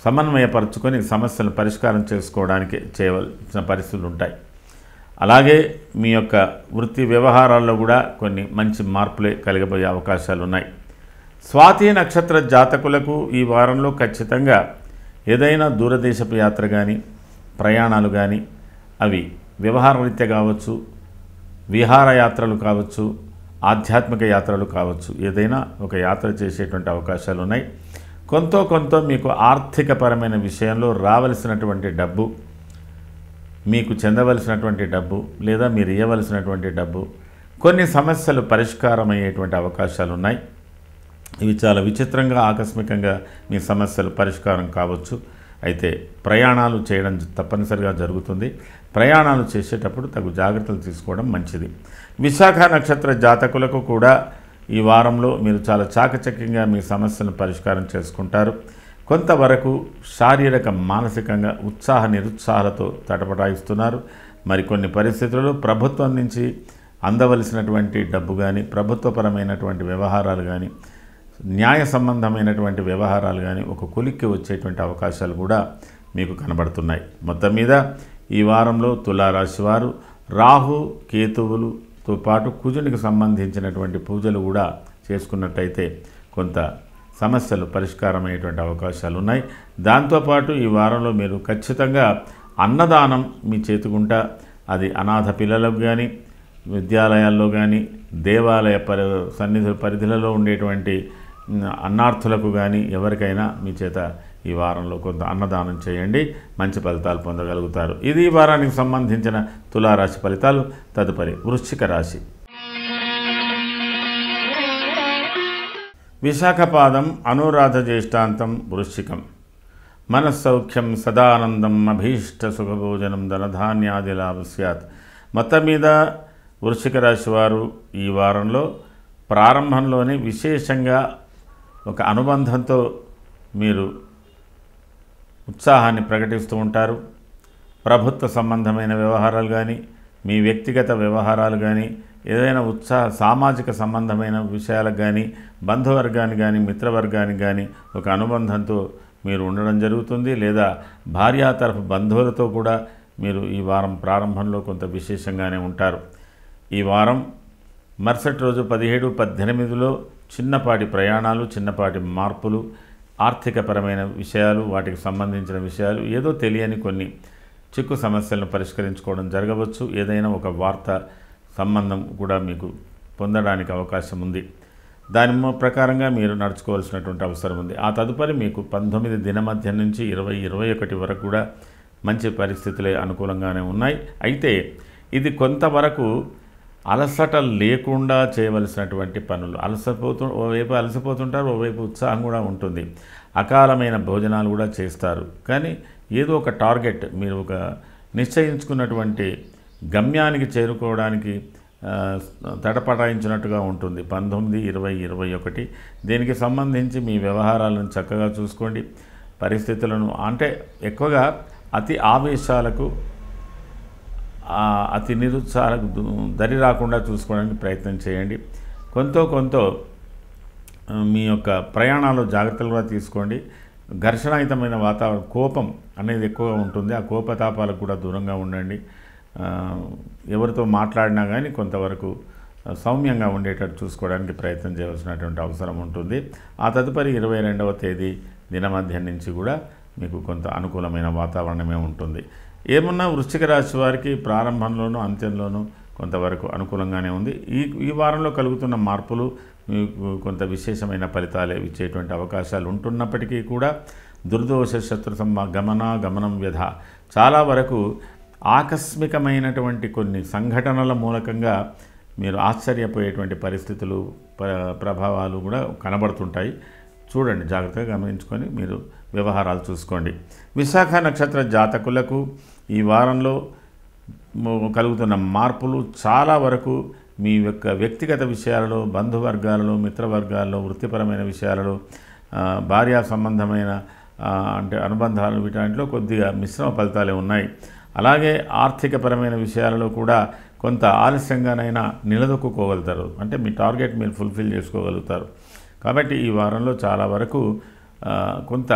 సమన్వయపరుచుకొని సమస్యలను పరిష్కారం చేసుకోవడానికి చేయవలసిన పరిస్థితులు ఉంటాయి. అలాగే మీ యొక్క వృత్తి వ్యవహారాల్లో కూడా కొన్ని మంచి మార్పులే కలిగబోయే అవకాశాలు ఉన్నాయి. స్వాతి నక్షత్ర జాతకులకు ఈ వారంలో ఖచ్చితంగా ఏదైనా దూరదేశపు యాత్ర కానీ, ప్రయాణాలు కానీ, అవి వ్యవహార రీత్యా కావచ్చు, విహారయాత్రలు కావచ్చు, ఆధ్యాత్మిక యాత్రలు కావచ్చు, ఏదైనా ఒక యాత్ర చేసేటువంటి అవకాశాలు ఉన్నాయి. కొంత మీకు ఆర్థికపరమైన విషయంలో రావలసినటువంటి డబ్బు, మీకు చెందవలసినటువంటి డబ్బు లేదా మీరు ఇవ్వవలసినటువంటి డబ్బు, కొన్ని సమస్యలు పరిష్కారం అయ్యేటువంటి అవకాశాలు ఉన్నాయి. ఇవి చాలా విచిత్రంగా ఆకస్మికంగా మీ సమస్యలు పరిష్కారం కావచ్చు. అయితే ప్రయాణాలు చేయడం తప్పనిసరిగా జరుగుతుంది. ప్రయాణాలు చేసేటప్పుడు తగు జాగ్రత్తలు తీసుకోవడం మంచిది. విశాఖ నక్షత్ర జాతకులకు కూడా ఈ వారంలో మీరు చాలా చాకచక్యంగా మీ సమస్యలను పరిష్కారం చేసుకుంటారు. కొంతవరకు శారీరక మానసికంగా ఉత్సాహ నిరుత్సాహాలతో తటపటాయిస్తున్నారు. మరికొన్ని పరిస్థితుల్లో ప్రభుత్వం నుంచి అందవలసినటువంటి డబ్బు కానీ, ప్రభుత్వపరమైనటువంటి వ్యవహారాలు కానీ, న్యాయ సంబంధమైనటువంటి వ్యవహారాలు కానీ ఒక కొలిక్కి వచ్చేటువంటి అవకాశాలు కూడా మీకు కనబడుతున్నాయి. మొత్తం మీద ఈ వారంలో తులారాశి వారు రాహు కేతువులతో పాటు కుజునికి సంబంధించినటువంటి పూజలు కూడా చేసుకున్నట్టయితే కొంత సమస్యలు పరిష్కారమయ్యేటువంటి అవకాశాలు ఉన్నాయి. దాంతోపాటు ఈ వారంలో మీరు ఖచ్చితంగా అన్నదానం మీ చేతిగుంట, అది అనాథ పిల్లలకు కానీ, విద్యాలయాల్లో కానీ, దేవాలయ పరిధిలో ఉండేటువంటి అన్నార్థులకు కానీ ఎవరికైనా మీ చేత ఈ వారంలో కొంత అన్నదానం చేయండి, మంచి ఫలితాలు పొందగలుగుతారు. ఇది ఈ వారానికి సంబంధించిన తులారాశి ఫలితాలు. తదుపరి వృశ్చిక రాశి. విశాఖపాదం అనురాధ జ్యేష్ఠాంతం వృశ్చికం. మనస్సౌఖ్యం సదానందం అభీష్ట సుఖభోజనం ధనధాన్యాదిలాభ స్యాత్. మొత్తం మీద వృశ్చిక రాశి వారు ఈ వారంలో ప్రారంభంలోనే విశేషంగా ఒక అనుబంధంతో మీరు ఉత్సాహాన్ని ప్రకటిస్తూ ఉంటారు. ప్రభుత్వ సంబంధమైన వ్యవహారాలు కానీ, మీ వ్యక్తిగత వ్యవహారాలు కానీ, ఏదైనా సామాజిక సంబంధమైన విషయాలకు కానీ, బంధువర్గానికి కానీ, మిత్రవర్గానికి కానీ ఒక అనుబంధంతో మీరు ఉండడం జరుగుతుంది. లేదా భార్యా తరఫు బంధువులతో కూడా మీరు ఈ వారం ప్రారంభంలో కొంత విశేషంగానే ఉంటారు. ఈ వారం మరుసటి రోజు 17, 18లో చిన్నపాటి ప్రయాణాలు, చిన్నపాటి మార్పులు, ఆర్థికపరమైన విషయాలు, వాటికి సంబంధించిన విషయాలు, ఏదో తెలియని కొన్ని చిక్కు సమస్యలను పరిష్కరించుకోవడం జరగవచ్చు. ఏదైనా ఒక వార్త సంబంధం కూడా మీకు పొందడానికి అవకాశం ఉంది. దాని ప్రకారంగా మీరు నడుచుకోవాల్సినటువంటి అవసరం ఉంది. ఆ తదుపరి మీకు 19 దినమధ్యం నుంచి 20, 21 వరకు కూడా మంచి పరిస్థితులే అనుకూలంగానే ఉన్నాయి. అయితే ఇది కొంతవరకు అలసట లేకుండా చేయవలసినటువంటి పనులు. ఓవైపు అలసిపోతుంటారు, ఓవైపు ఉత్సాహం కూడా ఉంటుంది. అకాలమైన భోజనాలు కూడా చేస్తారు. కానీ ఏదో ఒక టార్గెట్, మీరు ఒక నిశ్చయించుకున్నటువంటి గమ్యానికి చేరుకోవడానికి తటపటాయించినట్టుగా ఉంటుంది. 19, 20, 21 దీనికి సంబంధించి మీ వ్యవహారాలను చక్కగా చూసుకోండి. పరిస్థితులను అంటే ఎక్కువగా అతి ఆవేశాలకు, అతి నిరుత్సాహాలకు దరి రాకుండా చూసుకోవడానికి ప్రయత్నం చేయండి. కొంత మీ యొక్క ప్రయాణాల్లో జాగ్రత్తలు కూడా తీసుకోండి. ఘర్షణాయుతమైన వాతావరణం, కోపం అనేది ఎక్కువగా ఉంటుంది. ఆ కోపతాపాలకు కూడా దూరంగా ఉండండి. ఎవరితో మాట్లాడినా కానీ కొంతవరకు సౌమ్యంగా ఉండేటట్టు చూసుకోవడానికి ప్రయత్నం చేయవలసినటువంటి అవసరం ఉంటుంది. ఆ తదుపరి 22వ తేదీ దినమధ్యం నుంచి కూడా మీకు కొంత అనుకూలమైన వాతావరణమే ఉంటుంది. ఏమున్నా వృశ్చిక రాశి వారికి ప్రారంభంలోనూ అంత్యంలోనూ కొంతవరకు అనుకూలంగానే ఉంది. ఈ వారంలో కలుగుతున్న మార్పులు మీకు కొంత విశేషమైన ఫలితాలే ఇచ్చేటువంటి అవకాశాలు ఉంటున్నప్పటికీ కూడా దుర్దోష శత్రు గమనం వ్యధ చాలా వరకు ఆకస్మికమైనటువంటి కొన్ని సంఘటనల మూలకంగా మీరు ఆశ్చర్యపోయేటువంటి పరిస్థితులు, ప్రభావాలు కూడా కనబడుతుంటాయి. చూడండి, జాగ్రత్తగా గమనించుకొని మీరు వ్యవహారాలు చూసుకోండి. విశాఖ నక్షత్ర జాతకులకు ఈ వారంలో కలుగుతున్న మార్పులు చాలా వరకు మీ యొక్క వ్యక్తిగత విషయాలలో, బంధువర్గాలలో, మిత్రవర్గాల్లో, వృత్తిపరమైన విషయాలలో, భార్యా సంబంధమైన అంటే అనుబంధాలు, వీటిలో కొద్దిగా మిశ్రమ ఫలితాలే ఉన్నాయి. అలాగే ఆర్థికపరమైన విషయాలలో కూడా కొంత ఆలస్యంగానైనా నిలదొక్కుకోగలుగుతారు. అంటే మీ టార్గెట్ మీరు ఫుల్ఫిల్ చేసుకోగలుగుతారు. కాబట్టి ఈ వారంలో చాలా వరకు కొంత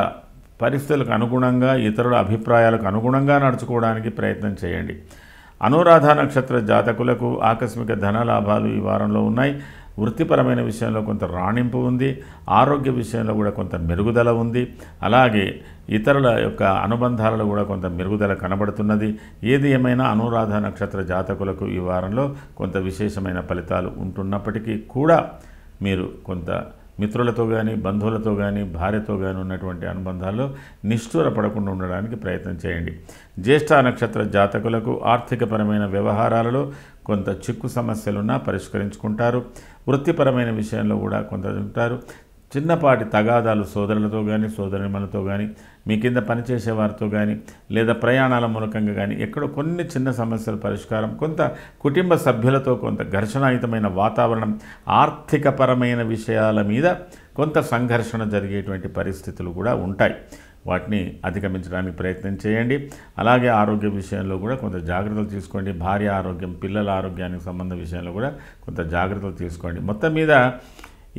పరిస్థితులకు అనుగుణంగా, ఇతరుల అభిప్రాయాలకు అనుగుణంగా నడుచుకోవడానికి ప్రయత్నం చేయండి. అనురాధ నక్షత్ర జాతకులకు ఆకస్మిక ధనలాభాలు ఈ వారంలో ఉన్నాయి. వృత్తిపరమైన విషయంలో కొంత రాణింపు ఉంది. ఆరోగ్య విషయంలో కూడా కొంత మెరుగుదల ఉంది. అలాగే ఇతరుల యొక్క అనుబంధాలలో కూడా కొంత మెరుగుదల కనబడుతున్నది. ఏది ఏమైనా అనురాధ నక్షత్ర జాతకులకు ఈ వారంలో కొంత విశేషమైన ఫలితాలు ఉంటున్నప్పటికీ కూడా మీరు కొంత మిత్రులతో కానీ, బంధువులతో కానీ, భార్యతో కానీ ఉన్నటువంటి అనుబంధాల్లో నిష్ఠూరపడకుండా ఉండడానికి ప్రయత్నం చేయండి. జ్యేష్ఠ నక్షత్ర జాతకులకు ఆర్థికపరమైన వ్యవహారాలలో కొంత చిక్కు సమస్యలున్నా పరిష్కరించుకుంటారు. వృత్తిపరమైన విషయంలో కూడా కొంత ఉంటారు. చిన్నపాటి తగాదాలు సోదరులతో కానీ, సోదరిమణులతో కానీ, మీ కింద పనిచేసే వారితో కానీ, లేదా ప్రయాణాల మూలకంగా కానీ ఎక్కడో కొన్ని చిన్న సమస్యల పరిష్కారం, కొంత కుటుంబ సభ్యులతో కొంత ఘర్షణాయుతమైన వాతావరణం, ఆర్థికపరమైన విషయాల మీద కొంత సంఘర్షణ జరిగేటువంటి పరిస్థితులు కూడా ఉంటాయి. వాటిని అధిగమించడానికి ప్రయత్నం చేయండి. అలాగే ఆరోగ్య విషయంలో కూడా కొంత జాగ్రత్తలు తీసుకోండి. భార్య ఆరోగ్యం, పిల్లల ఆరోగ్యానికి సంబంధ విషయంలో కూడా కొంత జాగ్రత్తలు తీసుకోండి. మొత్తం మీద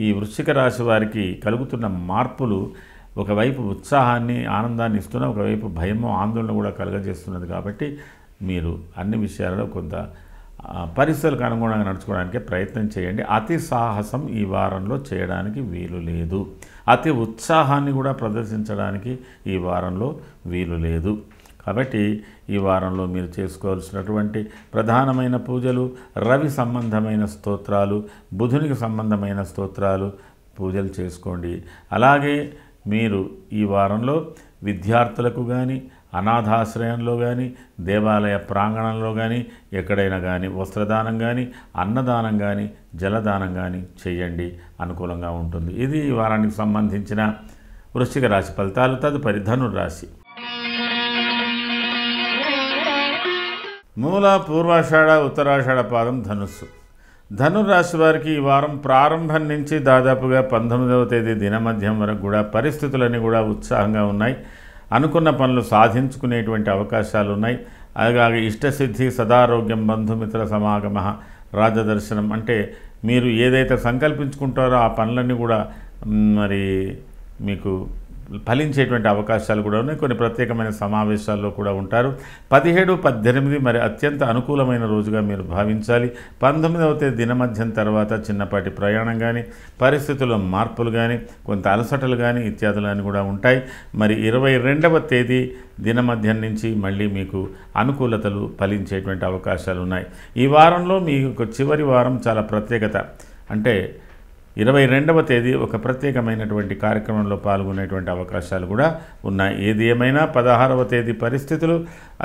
ఈ వృశ్చిక రాశి వారికి కలుగుతున్న మార్పులు ఒకవైపు ఉత్సాహాన్ని, ఆనందాన్ని ఇస్తున్న, ఒకవైపు భయము, ఆందోళన కూడా కలుగజేస్తున్నది. కాబట్టి మీరు అన్ని విషయాలలో కొంత పరిస్థితులకు అనుగుణంగా నడుచుకోవడానికి ప్రయత్నం చేయండి. అతి సాహసం ఈ వారంలో చేయడానికి వీలు లేదు. అతి ఉత్సాహాన్ని కూడా ప్రదర్శించడానికి ఈ వారంలో వీలు లేదు. కాబట్టి ఈ వారంలో మీరు చేసుకోవాల్సినటువంటి ప్రధానమైన పూజలు రవి సంబంధమైన స్తోత్రాలు, బుధునికి సంబంధమైన స్తోత్రాలు, పూజలు చేసుకోండి. అలాగే మీరు ఈ వారంలో విద్యార్థులకు కానీ, అనాథాశ్రయంలో కానీ, దేవాలయ ప్రాంగణంలో కానీ, ఎక్కడైనా కానీ వస్త్రదానం కానీ, అన్నదానం కానీ, జలదానం కానీ చేయండి. అనుకూలంగా ఉంటుంది. ఇది ఈ వారానికి సంబంధించిన వృశ్చిక రాశి ఫలితాలు. తదుపరి ధనుర్రాశి. మూల, పూర్వాషాఢ, ఉత్తరాషాఢ పాదం ధనుస్సు. ధనుర్రాశి వారికి ఈ వారం ప్రారంభం నుంచి దాదాపుగా 19వ తేదీ దినమధ్యం వరకు కూడా పరిస్థితులన్నీ కూడా ఉత్సాహంగా ఉన్నాయి. అనుకున్న పనులు సాధించుకునేటువంటి అవకాశాలు ఉన్నాయి. అలాగే ఇష్టసిద్ధి, సదారోగ్యం, బంధుమిత్ర సమాగమ, రాజదర్శనం. అంటే మీరు ఏదైతే సంకల్పించుకుంటారో ఆ పనులన్నీ కూడా మరి మీకు ఫలించేటువంటి అవకాశాలు కూడా ఉన్నాయి. కొన్ని ప్రత్యేకమైన సమావేశాల్లో కూడా ఉంటారు. 17, 18 మరి అత్యంత అనుకూలమైన రోజుగా మీరు భావించాలి. 19వ తేదీ దినమధ్యం తర్వాత చిన్నపాటి ప్రయాణం కానీ, పరిస్థితుల్లో మార్పులు కానీ, కొంత అలసటలు కానీ ఇత్యాదులని కూడా ఉంటాయి. మరి 22వ తేదీ దినమధ్యం నుంచి మళ్ళీ మీకు అనుకూలతలు ఫలించేటువంటి అవకాశాలు ఉన్నాయి. ఈ వారంలో మీకు చివరి వారం చాలా ప్రత్యేకత. అంటే 22వ తేదీ ఒక ప్రత్యేకమైనటువంటి కార్యక్రమంలో పాల్గొనేటువంటి అవకాశాలు కూడా ఉన్నాయి. ఏది ఏమైనా 16వ తేదీ పరిస్థితులు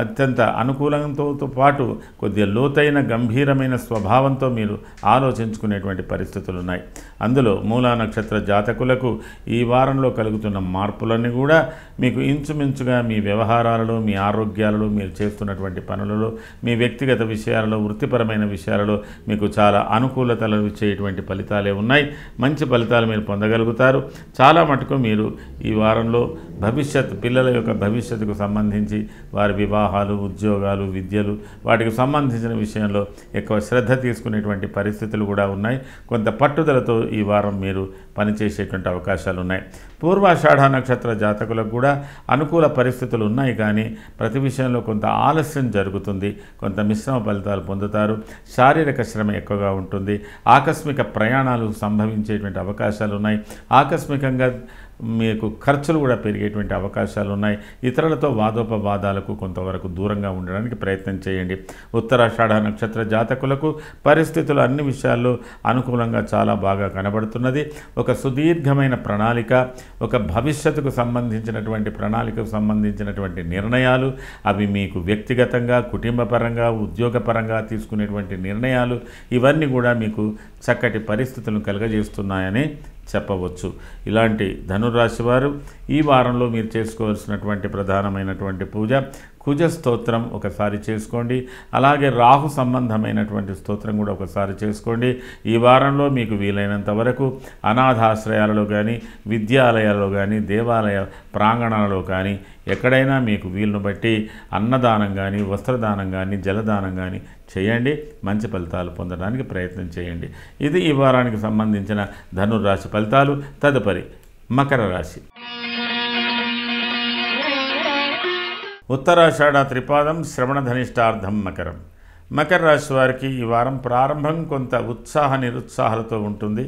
అత్యంత అనుకూలంతో పాటు కొద్దిగా లోతైన గంభీరమైన స్వభావంతో మీరు ఆలోచించుకునేటువంటి పరిస్థితులు ఉన్నాయి. అందులో మూలా నక్షత్ర జాతకులకు ఈ వారంలో కలుగుతున్న మార్పులన్నీ కూడా మీకు ఇంచుమించుగా మీ వ్యవహారాలలో, మీ ఆరోగ్యాలలో, మీరు చేస్తున్నటువంటి పనులలో, మీ వ్యక్తిగత విషయాలలో, వృత్తిపరమైన విషయాలలో మీకు చాలా అనుకూలతలు ఇచ్చేటువంటి ఫలితాలే ఉన్నాయి. మంచి ఫలితాలు మీరు పొందగలుగుతారు. చాలా మటుకు మీరు ఈ వారంలో పిల్లల యొక్క భవిష్యత్తుకు సంబంధించి వారి వివాహాలు, ఉద్యోగాలు, విద్యలు వాటికి సంబంధించిన విషయంలో ఎక్కువ శ్రద్ధ తీసుకునేటువంటి పరిస్థితులు కూడా ఉన్నాయి. కొంత పట్టుదలతో ఈ వారం మీరు పనిచేసేటువంటి అవకాశాలు ఉన్నాయి. పూర్వాషాఢ నక్షత్ర జాతకులకు కూడా అనుకూల పరిస్థితులు ఉన్నాయి. కానీ ప్రతి విషయంలో కొంత ఆలస్యం జరుగుతుంది. కొంత మిశ్రమ ఫలితాలు పొందుతారు. శారీరక శ్రమ ఎక్కువగా ఉంటుంది. ఆకస్మిక ప్రయాణాలు సంభవించేటువంటి అవకాశాలు ఉన్నాయి. ఆకస్మికంగా మీకు ఖర్చులు కూడా పెరిగేటువంటి అవకాశాలు ఉన్నాయి. ఇతరులతో వాదోపవాదాలకు కొంతవరకు దూరంగా ఉండడానికి ప్రయత్నం చేయండి. ఉత్తరాషాఢ నక్షత్ర జాతకులకు పరిస్థితులు అన్ని విషయాల్లో అనుకూలంగా చాలా బాగా కనబడుతున్నది. ఒక సుదీర్ఘమైన ప్రణాళిక, ఒక భవిష్యత్తుకు సంబంధించినటువంటి ప్రణాళికకు సంబంధించినటువంటి నిర్ణయాలు, అవి మీకు వ్యక్తిగతంగా, కుటుంబపరంగా, ఉద్యోగపరంగా తీసుకునేటువంటి నిర్ణయాలు, ఇవన్నీ కూడా మీకు చక్కటి పరిస్థితులను కలుగజేస్తున్నాయని చెప్పవచ్చు. ఇలాంటి ధనుర్రాశి వారు ఈ వారంలో మీరు చేసుకోవాల్సినటువంటి ప్రధానమైనటువంటి పూజ కుజ స్తోత్రం ఒకసారి చేసుకోండి. అలాగే రాహు సంబంధమైనటువంటి స్తోత్రం కూడా ఒకసారి చేసుకోండి. ఈ వారంలో మీకు వీలైనంత వరకు అనాథాశ్రయాలలో కానీ, విద్యాలయాల్లో కానీ, దేవాలయ ప్రాంగణాలలో కానీ ఎక్కడైనా మీకు వీలును బట్టి అన్నదానం కానీ, వస్త్రదానం కానీ, జలదానం కానీ చేయండి. మంచి ఫలితాలు పొందడానికి ప్రయత్నం చేయండి. ఇది ఈ వారానికి సంబంధించిన ధనుర్రాశి ఫలితాలు. తదుపరి మకర రాశి. ఉత్తరాషాఢ త్రిపాదం, శ్రవణ ధనిష్టార్థం మకరం. మకర రాశి వారికి ఈ వారం ప్రారంభం కొంత ఉత్సాహ నిరుత్సాహాలతో ఉంటుంది.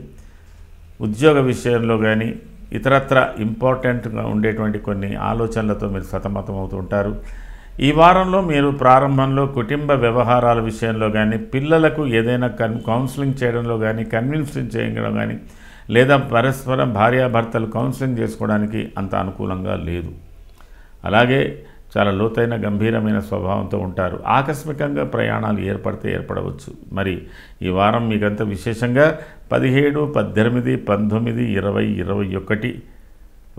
ఉద్యోగ విషయంలో కానీ ఇతరత్ర ఇంపార్టెంట్గా ఉండేటువంటి కొన్ని ఆలోచనలతో మీరు సతమతం అవుతుంటారు. ఈ వారంలో మీరు ప్రారంభంలో కుటుంబ వ్యవహారాల విషయంలో కానీ, పిల్లలకు ఏదైనా కౌన్సిలింగ్ చేయడంలో కానీ, కన్విన్సింగ్ చేయడంలో కానీ, లేదా పరస్పరం భార్యాభర్తలు కౌన్సిలింగ్ చేసుకోవడానికి అంత అనుకూలంగా లేదు. అలాగే చాలా లోతైన గంభీరమైన స్వభావంతో ఉంటారు. ఆకస్మికంగా ప్రయాణాలు ఏర్పడవచ్చు. మరి ఈ వారం మీకంత విశేషంగా 17, 18, 19, 20, 21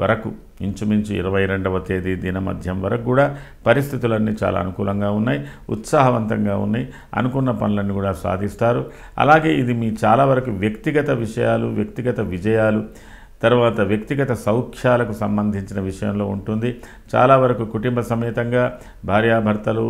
వరకు, ఇంచుమించు 22వ తేదీ దినమధ్యం వరకు కూడా పరిస్థితులన్నీ చాలా అనుకూలంగా ఉన్నాయి, ఉత్సాహవంతంగా ఉన్నాయి. అనుకున్న పనులన్నీ కూడా సాధిస్తారు. అలాగే ఇది మీ చాలా వరకు వ్యక్తిగత విషయాలు, వ్యక్తిగత విజయాలు, తర్వాత వ్యక్తిగత సౌఖ్యాలకు సంబంధించిన విషయంలో ఉంటుంది. చాలా వరకు కుటుంబ సమేతంగా భార్యాభర్తలు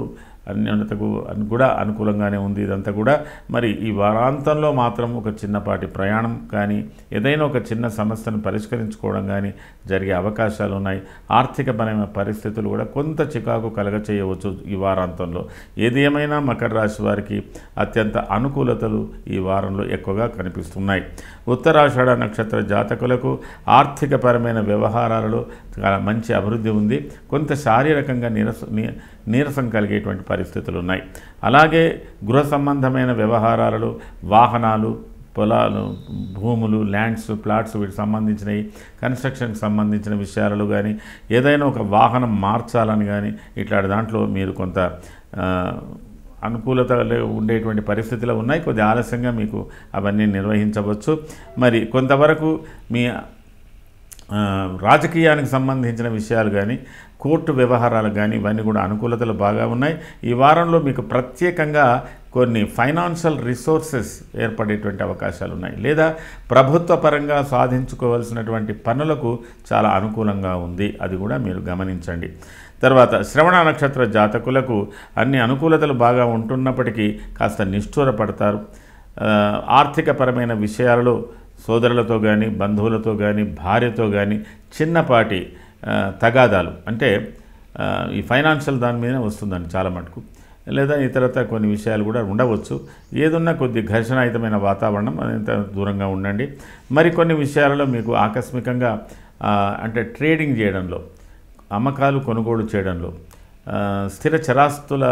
అన్యోన్యతకు కూడా అనుకూలంగానే ఉంది ఇదంతా కూడా. మరి ఈ వారాంతంలో మాత్రం ఒక చిన్నపాటి ప్రయాణం కానీ, ఏదైనా ఒక చిన్న సమస్యను పరిష్కరించుకోవడం కానీ జరిగే అవకాశాలు ఉన్నాయి. ఆర్థికపరమైన పరిస్థితులు కూడా కొంత చికాకు కలగచేయవచ్చు ఈ వారాంతంలో. ఏది ఏమైనా మకర రాశి వారికి అత్యంత అనుకూలతలు ఈ వారంలో ఎక్కువగా కనిపిస్తున్నాయి. ఉత్తరాషాఢ నక్షత్ర జాతకులకు ఆర్థికపరమైన వ్యవహారాలలో చాలా మంచి అభివృద్ధి ఉంది. కొంత శారీరకంగా నీరసం కలిగేటువంటి పరిస్థితులు ఉన్నాయి. అలాగే గృహ సంబంధమైన వ్యవహారాలలో వాహనాలు, పొలాలు, భూములు, ల్యాండ్స్, ప్లాట్స్ వీటికి సంబంధించినవి, కన్స్ట్రక్షన్కి సంబంధించిన విషయాలు కానీ, ఏదైనా ఒక వాహనం మార్చాలని కానీ ఇట్లాంటి దాంట్లో మీరు కొంత అనుకూలత ఉండేటువంటి పరిస్థితులు ఉన్నాయి. కొద్ది ఆలస్యంగా మీకు అవన్నీ నిర్వహించవచ్చు. మరి కొంతవరకు మీ రాజకీయానికి సంబంధించిన విషయాలు కానీ, కోర్టు వ్యవహారాలు కానీ ఇవన్నీ కూడా అనుకూలతలు బాగా ఉన్నాయి. ఈ వారంలో మీకు ప్రత్యేకంగా కొన్ని ఫైనాన్షియల్ రిసోర్సెస్ ఏర్పడేటువంటి అవకాశాలు ఉన్నాయి. లేదా ప్రభుత్వ పరంగా సాధించుకోవాల్సినటువంటి పనులకు చాలా అనుకూలంగా ఉంది. అది కూడా మీరు గమనించండి. తర్వాత శ్రవణ నక్షత్ర జాతకులకు అన్ని అనుకూలతలు బాగా ఉంటున్నప్పటికీ కాస్త నిష్ఠూరపడతారు. ఆర్థికపరమైన విషయాలలో సోదరులతో కానీ, బంధువులతో కానీ, భార్యతో కానీ చిన్నపాటి తగాదాలు, అంటే ఈ ఫైనాన్షియల్ దాని మీద వస్తుందండి చాలా మటుకు, లేదా ఇతరత కొన్ని విషయాలు కూడా ఉండవచ్చు. ఏదున్నా కొద్ది ఘర్షణాయుతమైన వాతావరణం, అంత దూరంగా ఉండండి. మరికొన్ని విషయాలలో మీకు ఆకస్మికంగా అంటే ట్రేడింగ్ చేయడంలో, అమ్మకాలు కొనుగోలు చేయడంలో, స్థిర చరాస్తుల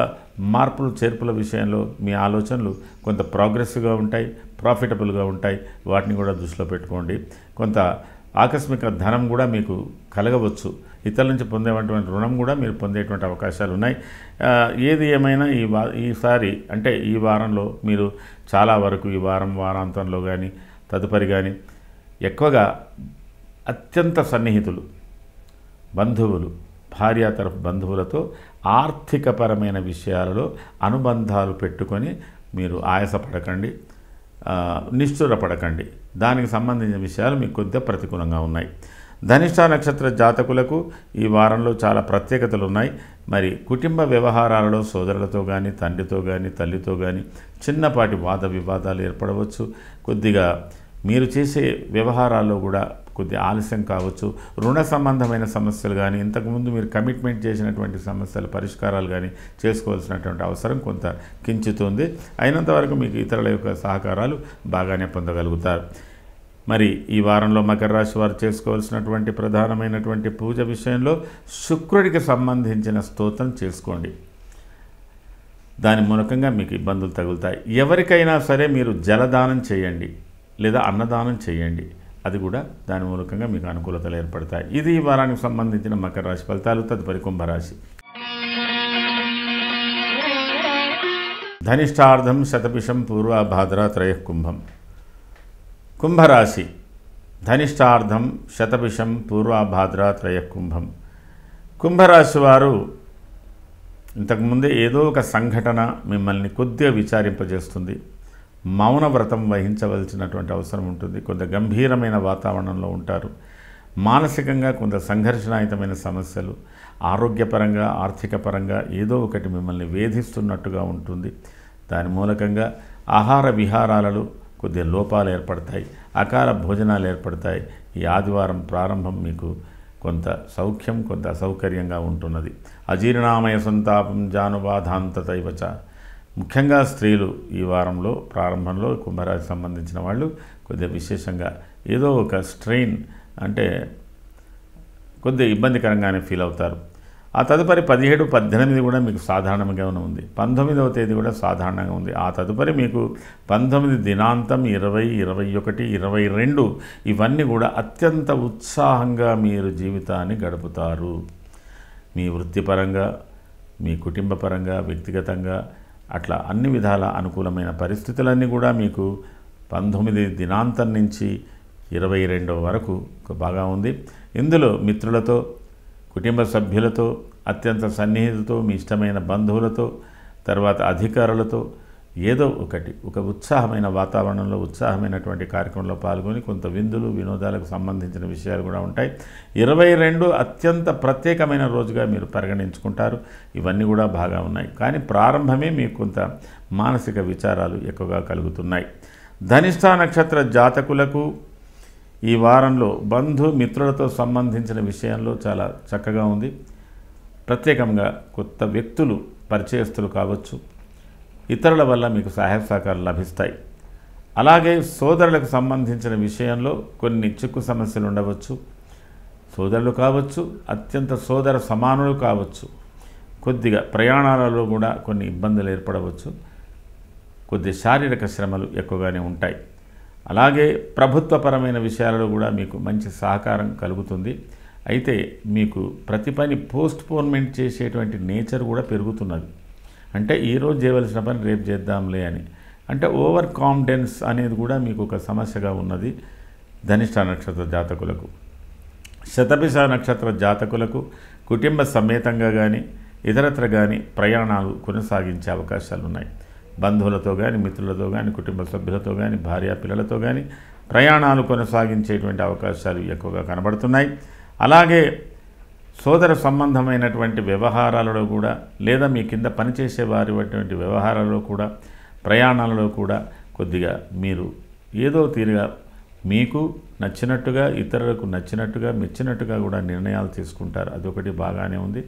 మార్పులు చేర్పుల విషయంలో మీ ఆలోచనలు కొంత ప్రోగ్రెసివ్గా ఉంటాయి, ప్రాఫిటబుల్గా ఉంటాయి. వాటిని కూడా దృష్టిలో పెట్టుకోండి. కొంత ఆకస్మిక ధనం కూడా మీకు కలగవచ్చు. ఇతరుల నుంచి పొందేటువంటి రుణం కూడా మీరు పొందేటువంటి అవకాశాలు ఉన్నాయి. ఏది ఏమైనా ఈసారి అంటే ఈ వారంలో మీరు చాలా వరకు ఈ వారాంతంలో కానీ తదుపరి కానీ ఎక్కువగా అత్యంత సన్నిహితులు, బంధువులు, భార్య తరఫు బంధువులతో ఆర్థికపరమైన విషయాలలో అనుబంధాలు పెట్టుకొని మీరు ఆయాసపడకండి, నిష్ఠురపడకండి. దానికి సంబంధించిన విషయాలు మీకు కొద్దిగా ప్రతికూలంగా ఉన్నాయి. ధనిష్ట నక్షత్ర జాతకులకు ఈ వారంలో చాలా ప్రత్యేకతలు ఉన్నాయి. మరి కుటుంబ వ్యవహారాలలో సోదరులతో కానీ, తండ్రితో కానీ, తల్లితో కానీ చిన్నపాటి వాద వివాదాలు ఏర్పడవచ్చు. కొద్దిగా మీరు చేసే వ్యవహారాల్లో కూడా కొద్ది ఆలస్యం కావచ్చు. రుణ సంబంధమైన సమస్యలు కానీ, ఇంతకుముందు మీరు కమిట్మెంట్ చేసినటువంటి సమస్యల పరిష్కారాలు కానీ చేసుకోవాల్సినటువంటి అవసరం కొంత కించుతుంది. అయినంతవరకు మీకు ఇతరుల యొక్క సహకారాలు బాగానే పొందగలుగుతారు. మరి ఈ వారంలో మకర రాశి వారు చేసుకోవాల్సినటువంటి ప్రధానమైనటువంటి పూజ విషయంలో శుక్రుడికి సంబంధించిన స్తోత్రం చేసుకోండి. దాని మూలకంగా మీకు ఇబ్బందులు తగులుతాయి. ఎవరికైనా సరే మీరు జలదానం చేయండి లేదా అన్నదానం చేయండి. అది కూడా దాని మూలకంగా మీకు అనుకూలతలు ఏర్పడతాయి. ఇది ఈ వారానికి సంబంధించిన మకర రాశి ఫలితాలు. తదుపరి కుంభరాశి. ధనిష్టార్థం శతభిషం పూర్వభాద్ర త్రయః కుంభం. కుంభరాశి. ధనిష్టార్థం శతభిషం పూర్వభాద్ర త్రయః కుంభం. కుంభరాశి వారు ఇంతకుముందే ఏదో ఒక సంఘటన మిమ్మల్ని కొద్దిగా విచారింపజేస్తుంది. మౌన వ్రతం వహించవలసినటువంటి అవసరం ఉంటుంది. కొంత గంభీరమైన వాతావరణంలో ఉంటారు. మానసికంగా కొంత సంఘర్షణాయుతమైన సమస్యలు, ఆరోగ్యపరంగా ఆర్థిక పరంగా ఏదో ఒకటి మిమ్మల్ని వేధిస్తున్నట్టుగా ఉంటుంది. దాని మూలకంగా ఆహార విహారాలలో కొద్దిగా లోపాలు ఏర్పడతాయి, అకాల భోజనాలు ఏర్పడతాయి. ఈ ఆదివారం ప్రారంభం మీకు కొంత సౌఖ్యం, కొంత అసౌకర్యంగా ఉంటున్నది. అజీర్ణామయ సంతాపం జానుబాధాంతతైవచ. ముఖ్యంగా స్త్రీలు ఈ వారంలో ప్రారంభంలో కుంభరాశి సంబంధించిన వాళ్ళు కొద్దిగా విశేషంగా ఏదో ఒక స్ట్రెయిన్ అంటే కొద్దిగా ఇబ్బందికరంగానే ఫీల్ అవుతారు. ఆ తదుపరి 17, 18 కూడా మీకు సాధారణంగానే ఉంది. 19వ తేదీ కూడా సాధారణంగా ఉంది. ఆ తదుపరి మీకు 19 దినాంతం 20, 21, 22 ఇవన్నీ కూడా అత్యంత ఉత్సాహంగా మీరు జీవితాన్ని గడుపుతారు. మీ వృత్తిపరంగా, మీ కుటుంబపరంగా, వ్యక్తిగతంగా అట్లా అన్ని విధాల అనుకూలమైన పరిస్థితులన్నీ కూడా మీకు 19 దినాంతం నుంచి 22 వరకు బాగా ఉంది. ఇందులో మిత్రులతో, కుటుంబ సభ్యులతో, అత్యంత సన్నిహితులతో, మీ ఇష్టమైన బంధువులతో, తర్వాత అధికారులతో ఏదో ఒక ఉత్సాహమైన వాతావరణంలో ఉత్సాహమైనటువంటి కార్యక్రమంలో పాల్గొని కొంత విందులు వినోదాలకు సంబంధించిన విషయాలు కూడా ఉంటాయి. 22 అత్యంత ప్రత్యేకమైన రోజుగా మీరు పరిగణించుకుంటారు. ఇవన్నీ కూడా బాగా ఉన్నాయి. కానీ ప్రారంభమే మీకు కొంత మానసిక విచారాలు ఎక్కువగా కలుగుతున్నాయి. ధనిష్ఠ నక్షత్ర జాతకులకు ఈ వారంలో బంధు మిత్రులతో సంబంధించిన విషయంలో చాలా చక్కగా ఉంది. ప్రత్యేకంగా కొత్త వ్యక్తులు పరిచయస్తులు కావచ్చు, ఇతరుల వల్ల మీకు సహాయ సహకారాలు లభిస్తాయి. అలాగే సోదరులకు సంబంధించిన విషయంలో కొన్ని చిక్కు సమస్యలు ఉండవచ్చు. సోదరులు కావచ్చు, అత్యంత సోదర సమానులు కావచ్చు. కొద్దిగా ప్రయాణాలలో కూడా కొన్ని ఇబ్బందులు ఏర్పడవచ్చు. కొద్ది శారీరక శ్రమలు ఎక్కువగానే ఉంటాయి. అలాగే ప్రభుత్వపరమైన విషయాలలో కూడా మీకు మంచి సహకారం కలుగుతుంది. అయితే మీకు ప్రతి పని పోస్ట్పోన్మెంట్ చేసేటువంటి నేచర్ కూడా పెరుగుతున్నది. అంటే ఈరోజు చేయవలసిన పని రేపు చేద్దాంలే అని, అంటే ఓవర్ కాన్ఫిడెన్స్ అనేది కూడా మీకు ఒక సమస్యగా ఉన్నది. ధనిష్ఠ నక్షత్ర జాతకులకు, శతభిష నక్షత్ర జాతకులకు కుటుంబ సమేతంగా కానీ ఇతరత్ర కానీ ప్రయాణాలు కొనసాగించే అవకాశాలు ఉన్నాయి. బంధువులతో కానీ, మిత్రులతో కానీ, కుటుంబ సభ్యులతో కానీ, భార్య పిల్లలతో కానీ ప్రయాణాలు కొనసాగించేటువంటి అవకాశాలు ఎక్కువగా కనబడుతున్నాయి. అలాగే సోదర సంబంధమైనటువంటి వ్యవహారాలలో కూడా, లేదా మీ కింద పనిచేసే వారి వ్యవహారాలలో కూడా, ప్రయాణాలలో కూడా కొద్దిగా మీరు ఏదో తీరుగా మీకు నచ్చినట్టుగా, ఇతరులకు నచ్చినట్టుగా, మెచ్చినట్టుగా కూడా నిర్ణయాలు తీసుకుంటారు. అదొకటి బాగానే ఉంది.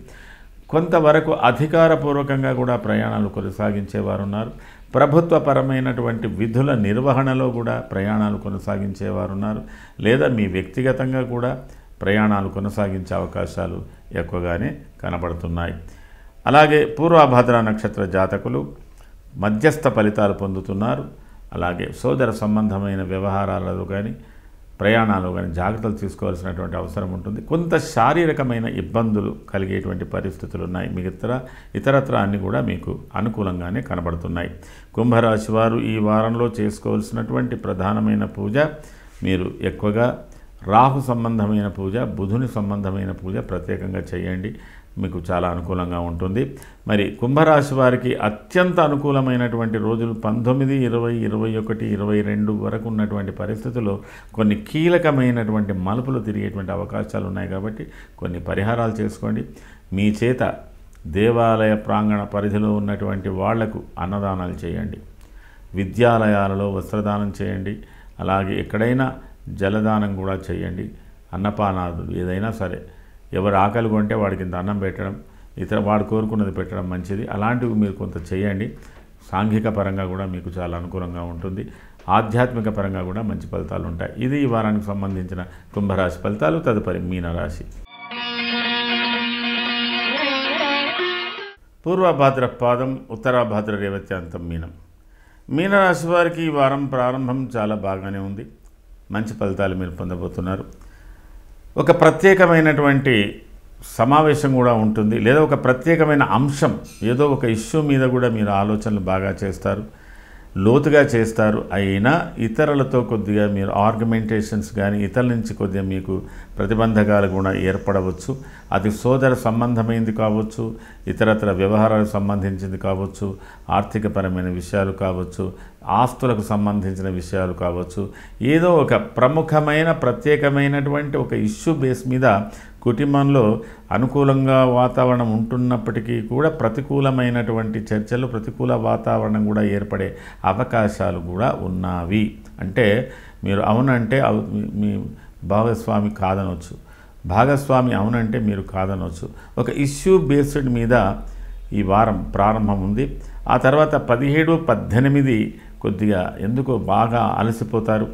కొంతవరకు అధికారపూర్వకంగా కూడా ప్రయాణాలు కొనసాగించేవారు ఉన్నారు. ప్రభుత్వపరమైనటువంటి విధుల నిర్వహణలో కూడా ప్రయాణాలు కొనసాగించేవారు ఉన్నారు. లేదా మీ వ్యక్తిగతంగా కూడా ప్రయాణాలు కొనసాగించే అవకాశాలు ఎక్కువగానే కనబడుతున్నాయి. అలాగే పూర్వభద్ర నక్షత్ర జాతకులు మధ్యస్థ ఫలితాలు పొందుతున్నారు. అలాగే సోదర సంబంధమైన వ్యవహారాలలో కానీ ప్రయాణాలు కానీ జాగ్రత్తలు తీసుకోవాల్సినటువంటి అవసరం ఉంటుంది. కొంత శారీరకమైన ఇబ్బందులు కలిగేటువంటి పరిస్థితులు ఉన్నాయి. ఇతరత్ర అన్నీ కూడా మీకు అనుకూలంగానే కనబడుతున్నాయి. కుంభరాశి వారు ఈ వారంలో చేసుకోవాల్సినటువంటి ప్రధానమైన పూజ, మీరు ఎక్కువగా రాహు సంబంధమైన పూజ, బుధుని సంబంధమైన పూజ ప్రత్యేకంగా చేయండి. మీకు చాలా అనుకూలంగా ఉంటుంది. మరి కుంభరాశి వారికి అత్యంత అనుకూలమైనటువంటి రోజులు 19, 20, 21, 22 వరకు ఉన్నటువంటి పరిస్థితుల్లో కొన్ని కీలకమైనటువంటి మలుపులు తిరిగేటువంటి అవకాశాలు ఉన్నాయి. కాబట్టి కొన్ని పరిహారాలు చేసుకోండి. మీ చేత దేవాలయ ప్రాంగణ పరిధిలో ఉన్నటువంటి వాళ్లకు అన్నదానాలు చేయండి. విద్యాలయాలలో వస్త్రదానం చేయండి. అలాగే ఎక్కడైనా జలదానం కూడా చేయండి. అన్నపానాలు ఏదైనా సరే, ఎవరు ఆకలి కొంటే వాడికి ఇంత అన్నం పెట్టడం, వాడు కోరుకున్నది పెట్టడం మంచిది. అలాంటివి మీరు కొంత చేయండి. సాంఘిక పరంగా కూడా మీకు చాలా అనుకూలంగా ఉంటుంది. ఆధ్యాత్మిక పరంగా కూడా మంచి ఫలితాలు ఉంటాయి. ఇది ఈ వారానికి సంబంధించిన కుంభరాశి ఫలితాలు. తదుపరి మీనరాశి. పూర్వభాద్రపాదం, ఉత్తరాభాద్ర రేవత్యాంతం మీనం. మీనరాశి వారికి ఈ వారం ప్రారంభం చాలా బాగానే ఉంది. మంచి ఫలితాలు మీరు పొందబోతున్నారు. ఒక ప్రత్యేకమైనటువంటి సమావేశం కూడా ఉంటుంది, లేదా ఒక ప్రత్యేకమైన అంశం, ఏదో ఒక ఇష్యూ మీద కూడా మీరు ఆలోచనలు బాగా చేస్తారు. లోతుగా చేస్తారు. అయినా ఇతరులతో కొద్దిగా మీరు ఆర్గ్యుమెంటేషన్స్ కానీ ఇతరుల నుంచి కొద్దిగా మీకు ప్రతిబంధకాలు కూడా ఏర్పడవచ్చు. అది సోదర సంబంధమైనది కావచ్చు, ఇతరత్ర వ్యవహారాలకు సంబంధించింది కావచ్చు, ఆర్థికపరమైన విషయాలు కావచ్చు, ఆస్తులకు సంబంధించిన విషయాలు కావచ్చు. ఏదో ఒక ప్రముఖమైన ప్రత్యేకమైనటువంటి ఒక ఇష్యూ బేస్ మీద కుటుంబంలో అనుకూలంగా వాతావరణం ఉంటున్నప్పటికీ కూడా ప్రతికూలమైనటువంటి చర్చలు, ప్రతికూల వాతావరణం కూడా ఏర్పడే అవకాశాలు కూడా ఉన్నవి. అంటే మీరు అవునంటే మీ భాగస్వామి కాదనవచ్చు, భాగస్వామి అవునంటే మీరు కాదనవచ్చు. ఒక ఇష్యూ బేస్డ్ మీద ఈ వారం ప్రారంభం ఉంది. ఆ తర్వాత 17, 18 కొద్దిగా ఎందుకో బాగా అలసిపోతారు.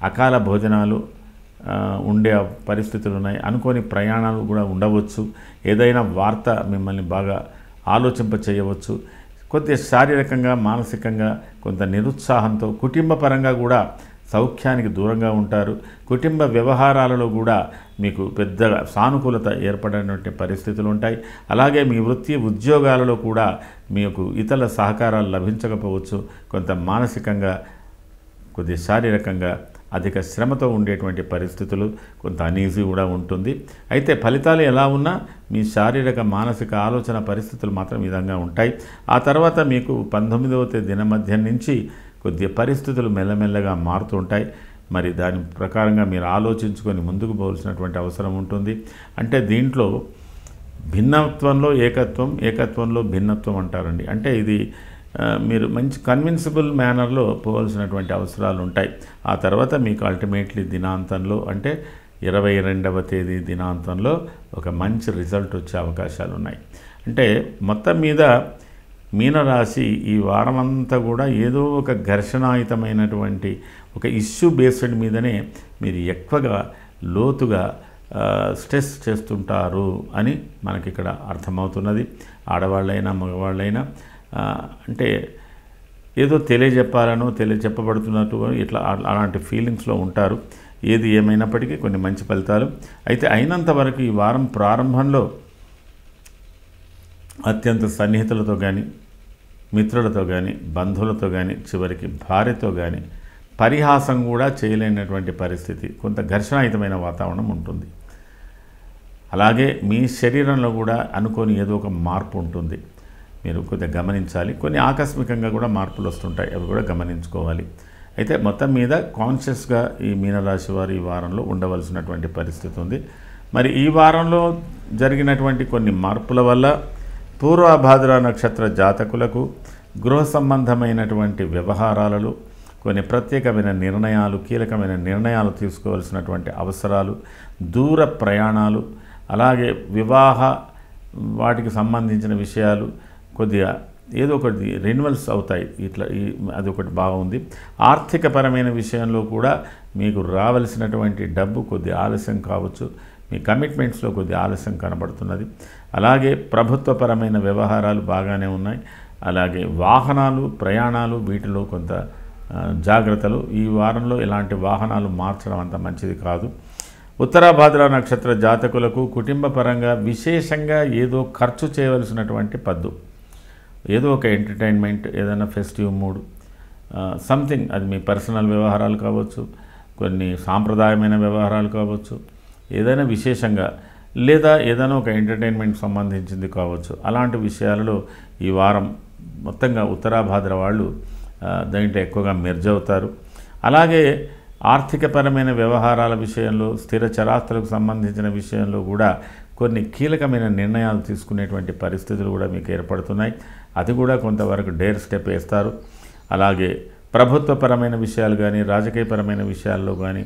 అకాల భోజనాలు ఉండే పరిస్థితులు ఉన్నాయి. అనుకోని ప్రయాణాలు కూడా ఉండవచ్చు. ఏదైనా వార్త మిమ్మల్ని బాగా ఆలోచింప చేయవచ్చు. కొద్దిగా శారీరకంగా, మానసికంగా కొంత నిరుత్సాహంతో, కుటుంబ పరంగా కూడా సౌఖ్యానికి దూరంగా ఉంటారు. కుటుంబ వ్యవహారాలలో కూడా మీకు పెద్దగా సానుకూలత ఏర్పడినటువంటి పరిస్థితులు ఉంటాయి. అలాగే మీ వృత్తి ఉద్యోగాలలో కూడా మీకు ఇతరుల సహకారాలు లభించకపోవచ్చు. కొంత మానసికంగా, కొద్దిగా శారీరకంగా అధిక శ్రమతో ఉండేటువంటి పరిస్థితులు, కొంత అనీజీ కూడా ఉంటుంది. అయితే ఫలితాలు ఎలా ఉన్నా మీ శారీరక, మానసిక ఆలోచన పరిస్థితులు మాత్రం ఈ విధంగా ఉంటాయి. ఆ తర్వాత మీకు 19వ తేదీ మధ్య నుంచి కొద్దిగా పరిస్థితులు మెల్లమెల్లగా మారుతూ ఉంటాయి. మరి దాని ప్రకారంగా మీరు ఆలోచించుకొని ముందుకు పోవాల్సినటువంటి అవసరం ఉంటుంది. అంటే దీంట్లో భిన్నత్వంలో ఏకత్వం, ఏకత్వంలో భిన్నత్వం అంటారండి. అంటే ఇది మీరు మంచి కన్విన్సిబుల్ మేనర్లో పోవాల్సినటువంటి అవసరాలు ఉంటాయి. ఆ తర్వాత మీకు అల్టిమేట్లీ దినాంతంలో, అంటే 22వ తేదీ దినాంతంలో ఒక మంచి రిజల్ట్ వచ్చే అవకాశాలు ఉన్నాయి. అంటే మొత్తం మీద మీనరాశి ఈ వారమంతా కూడా ఏదో ఒక ఘర్షణాయుతమైనటువంటి ఒక ఇష్యూ బేస్డ్ మీదనే మీరు ఎక్కువగా లోతుగా స్ట్రెస్ చేస్తుంటారు అని మనకి ఇక్కడ అర్థమవుతున్నది. ఆడవాళ్ళైనా మగవాళ్ళైనా అంటే ఏదో తెలియజెప్పాలనో చెప్పబడుతున్నట్టు ఇట్లా అలాంటి ఫీలింగ్స్లో ఉంటారు. ఏది ఏమైనప్పటికీ కొన్ని మంచి ఫలితాలు అయితే అయినంత వరకు ఈ వారం ప్రారంభంలో అత్యంత సన్నిహితులతో కానీ, మిత్రులతో కానీ, బంధువులతో కానీ, చివరికి భార్యతో కానీ పరిహాసం కూడా చేయలేనటువంటి పరిస్థితి, కొంత ఘర్షణాయుతమైన వాతావరణం ఉంటుంది. అలాగే మీ శరీరంలో కూడా అనుకోని ఏదో ఒక మార్పు ఉంటుంది. మీరు కొద్దిగా గమనించాలి. కొన్ని ఆకస్మికంగా కూడా మార్పులు వస్తుంటాయి, అవి కూడా గమనించుకోవాలి. అయితే మొత్తం మీద కాన్షియస్గా ఈ మీనరాశి వారు ఈ వారంలో ఉండవలసినటువంటి పరిస్థితి ఉంది. మరి ఈ వారంలో జరిగినటువంటి కొన్ని మార్పుల వల్ల పూర్వభాద్ర నక్షత్ర జాతకులకు గృహ సంబంధమైనటువంటి వ్యవహారాలలో కొన్ని ప్రత్యేకమైన నిర్ణయాలు, కీలకమైన నిర్ణయాలు తీసుకోవాల్సినటువంటి అవసరాలు, దూర ప్రయాణాలు, అలాగే వివాహ వాటికి సంబంధించిన విషయాలు కొద్దిగా ఏదో ఒకటి రెన్యువల్స్ అవుతాయి. ఇట్లా అది ఒకటి బాగుంది. ఆర్థికపరమైన విషయంలో కూడా మీకు రావలసినటువంటి డబ్బు కొద్దిగా ఆలస్యం కావచ్చు. మీ కమిట్మెంట్స్లో కొద్దిగా ఆలస్యం కనబడుతున్నది. అలాగే ప్రభుత్వపరమైన వ్యవహారాలు బాగానే ఉన్నాయి. అలాగే వాహనాలు, ప్రయాణాలు, వీటిలో కొంత జాగ్రత్తలు. ఈ వారంలో ఇలాంటి వాహనాలు మార్చడం అంత మంచిది కాదు. ఉత్తరాభాద్ర నక్షత్ర జాతకులకు కుటుంబ పరంగా విశేషంగా ఏదో ఖర్చు చేయవలసినటువంటి పద్దు, ఏదో ఒక ఎంటర్టైన్మెంట్, ఏదైనా ఫెస్టివ్ మూడ్, సంథింగ్, అది మీ పర్సనల్ వ్యవహారాలు కావచ్చు, కొన్ని సాంప్రదాయమైన వ్యవహారాలు కావచ్చు, ఏదైనా విశేషంగా, లేదా ఏదైనా ఒక ఎంటర్టైన్మెంట్ సంబంధించింది కావచ్చు. అలాంటి విషయాలలో ఈ వారం మొత్తంగా ఉత్తరాభాద్ర వాళ్ళు దాంట్లో ఎక్కువగా మెర్జ్ అవుతారు. అలాగే ఆర్థికపరమైన వ్యవహారాల విషయంలో, స్థిర చరాస్తులకు సంబంధించిన విషయంలో కూడా కొన్ని కీలకమైన నిర్ణయాలు తీసుకునేటువంటి పరిస్థితులు కూడా మీకు ఏర్పడుతున్నాయి. అది కూడా కొంతవరకు డేర్ స్టెప్ వేస్తారు. అలాగే ప్రభుత్వపరమైన విషయాలు కానీ, రాజకీయపరమైన విషయాల్లో కానీ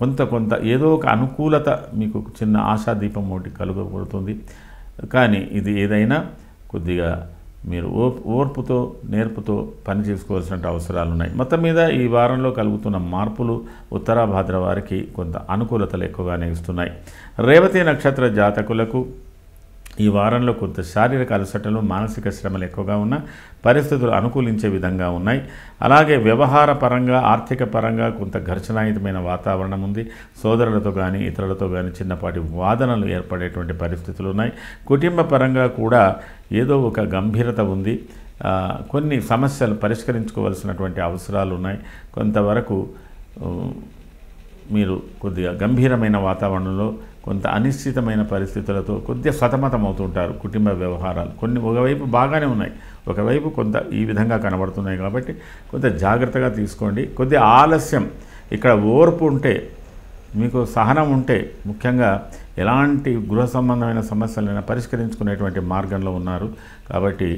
కొంత ఏదో ఒక అనుకూలత, మీకు చిన్న ఆశాదీపం ఒకటి కలుగబడుతుంది. కానీ ఇది ఏదైనా కొద్దిగా మీరు ఓర్పుతో, నేర్పుతో పని చేసుకోవాల్సిన అవసరాలు ఉన్నాయి. మొత్తం మీద ఈ వారంలో కలుగుతున్న మార్పులు ఉత్తరాభాద్ర వారికి కొంత అనుకూలతలు ఎక్కువగానే ఇస్తున్నాయి. రేవతి నక్షత్ర జాతకులకు ఈ వారంలో కొంత శారీరక అలసటలు, మానసిక శ్రమలు ఎక్కువగా ఉన్న పరిస్థితులు అనుకూలించే విధంగా ఉన్నాయి. అలాగే వ్యవహార పరంగా, ఆర్థిక పరంగా కొంత ఘర్షణాయుతమైన వాతావరణం ఉంది. సోదరులతో కానీ, ఇతరులతో కానీ చిన్నపాటి వాదనలు ఏర్పడేటువంటి పరిస్థితులు ఉన్నాయి. కుటుంబ పరంగా కూడా ఏదో ఒక గంభీరత ఉంది. కొన్ని సమస్యలు పరిష్కరించుకోవాల్సినటువంటి అవసరాలు ఉన్నాయి. కొంతవరకు మీరు కొద్దిగా గంభీరమైన వాతావరణంలో కొంత అనిశ్చితమైన పరిస్థితులతో కొద్దిగా సతమతమవుతుంటారు. కుటుంబ వ్యవహారాలు కొన్ని ఒకవైపు బాగానే ఉన్నాయి, ఒకవైపు కొంత ఈ విధంగా కనబడుతున్నాయి. కాబట్టి కొంత జాగ్రత్తగా తీసుకోండి. కొద్దిగా ఆలస్యం, ఇక్కడ ఓర్పు ఉంటే, మీకు సహనం ఉంటే, ముఖ్యంగా ఎలాంటి గృహ సంబంధమైన సమస్యలైనా పరిష్కరించుకునేటువంటి మార్గంలో ఉన్నారు. కాబట్టి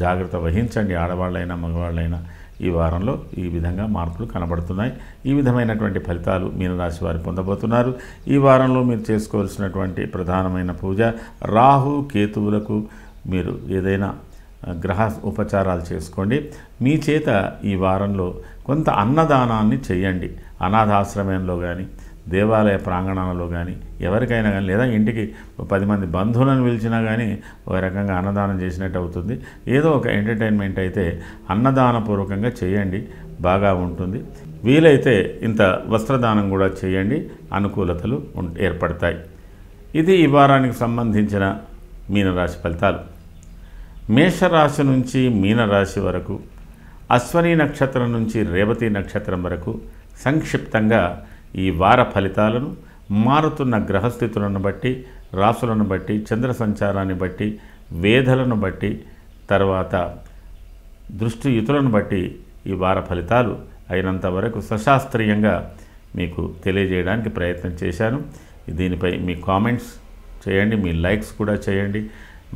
జాగ్రత్త వహించండి. ఆడవాళ్ళైనా మగవాళ్ళైనా ఈ వారంలో ఈ విధంగా మార్పులు కనబడుతున్నాయి. ఈ విధమైనటువంటి ఫలితాలు మీనరాశి వారు పొందబోతున్నారు. ఈ వారంలో మీరు చేసుకోవాల్సినటువంటి ప్రధానమైన పూజ, రాహు కేతువులకు మీరు ఏదైనా గ్రహ ఉపచారాలు చేసుకోండి. మీ చేత ఈ వారంలో కొంత అన్నదానాన్ని చేయండి. అనాథాశ్రమంలో కానీ, దేవాలయ ప్రాంగణాలలో కానీ, ఎవరికైనా కానీ, లేదా ఇంటికి 10 మంది బంధువులను పిలిచినా కానీ ఒక రకంగా అన్నదానం చేసినట్టు అవుతుంది. ఏదో ఒక ఎంటర్టైన్మెంట్ అయితే అన్నదానపూర్వకంగా చేయండి, బాగా ఉంటుంది. వీలైతే ఇంత వస్త్రదానం కూడా చేయండి, అనుకూలతలు ఏర్పడతాయి. ఇది ఈ వారానికి సంబంధించిన మీనరాశి ఫలితాలు. మేషరాశి నుంచి మీనరాశి వరకు, అశ్వని నక్షత్రం నుంచి రేవతి నక్షత్రం వరకు సంక్షిప్తంగా ఈ వార ఫలితాలను మారుతున్న గ్రహస్థితులను బట్టి, రాసులను బట్టి, చంద్ర సంచారాన్ని బట్టి, వేధలను బట్టి, తర్వాత దృష్టియుతులను బట్టి ఈ వార ఫలితాలు అయినంత వరకు సశాస్త్రీయంగా మీకు తెలియజేయడానికి ప్రయత్నం చేశాను. దీనిపై మీ కామెంట్స్ చేయండి, మీ లైక్స్ కూడా చేయండి.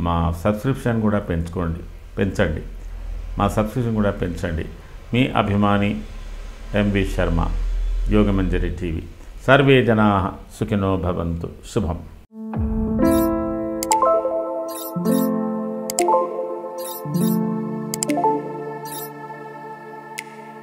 మా సబ్స్క్రిప్షన్ కూడా పెంచండి. మా సబ్స్క్రిప్షన్ కూడా పెంచండి. మీ అభిమాని ఎంవి శర్మ, యోగమంజరి టీవీ. సర్వే జనాః సుఖినో భవంతు. శుభం.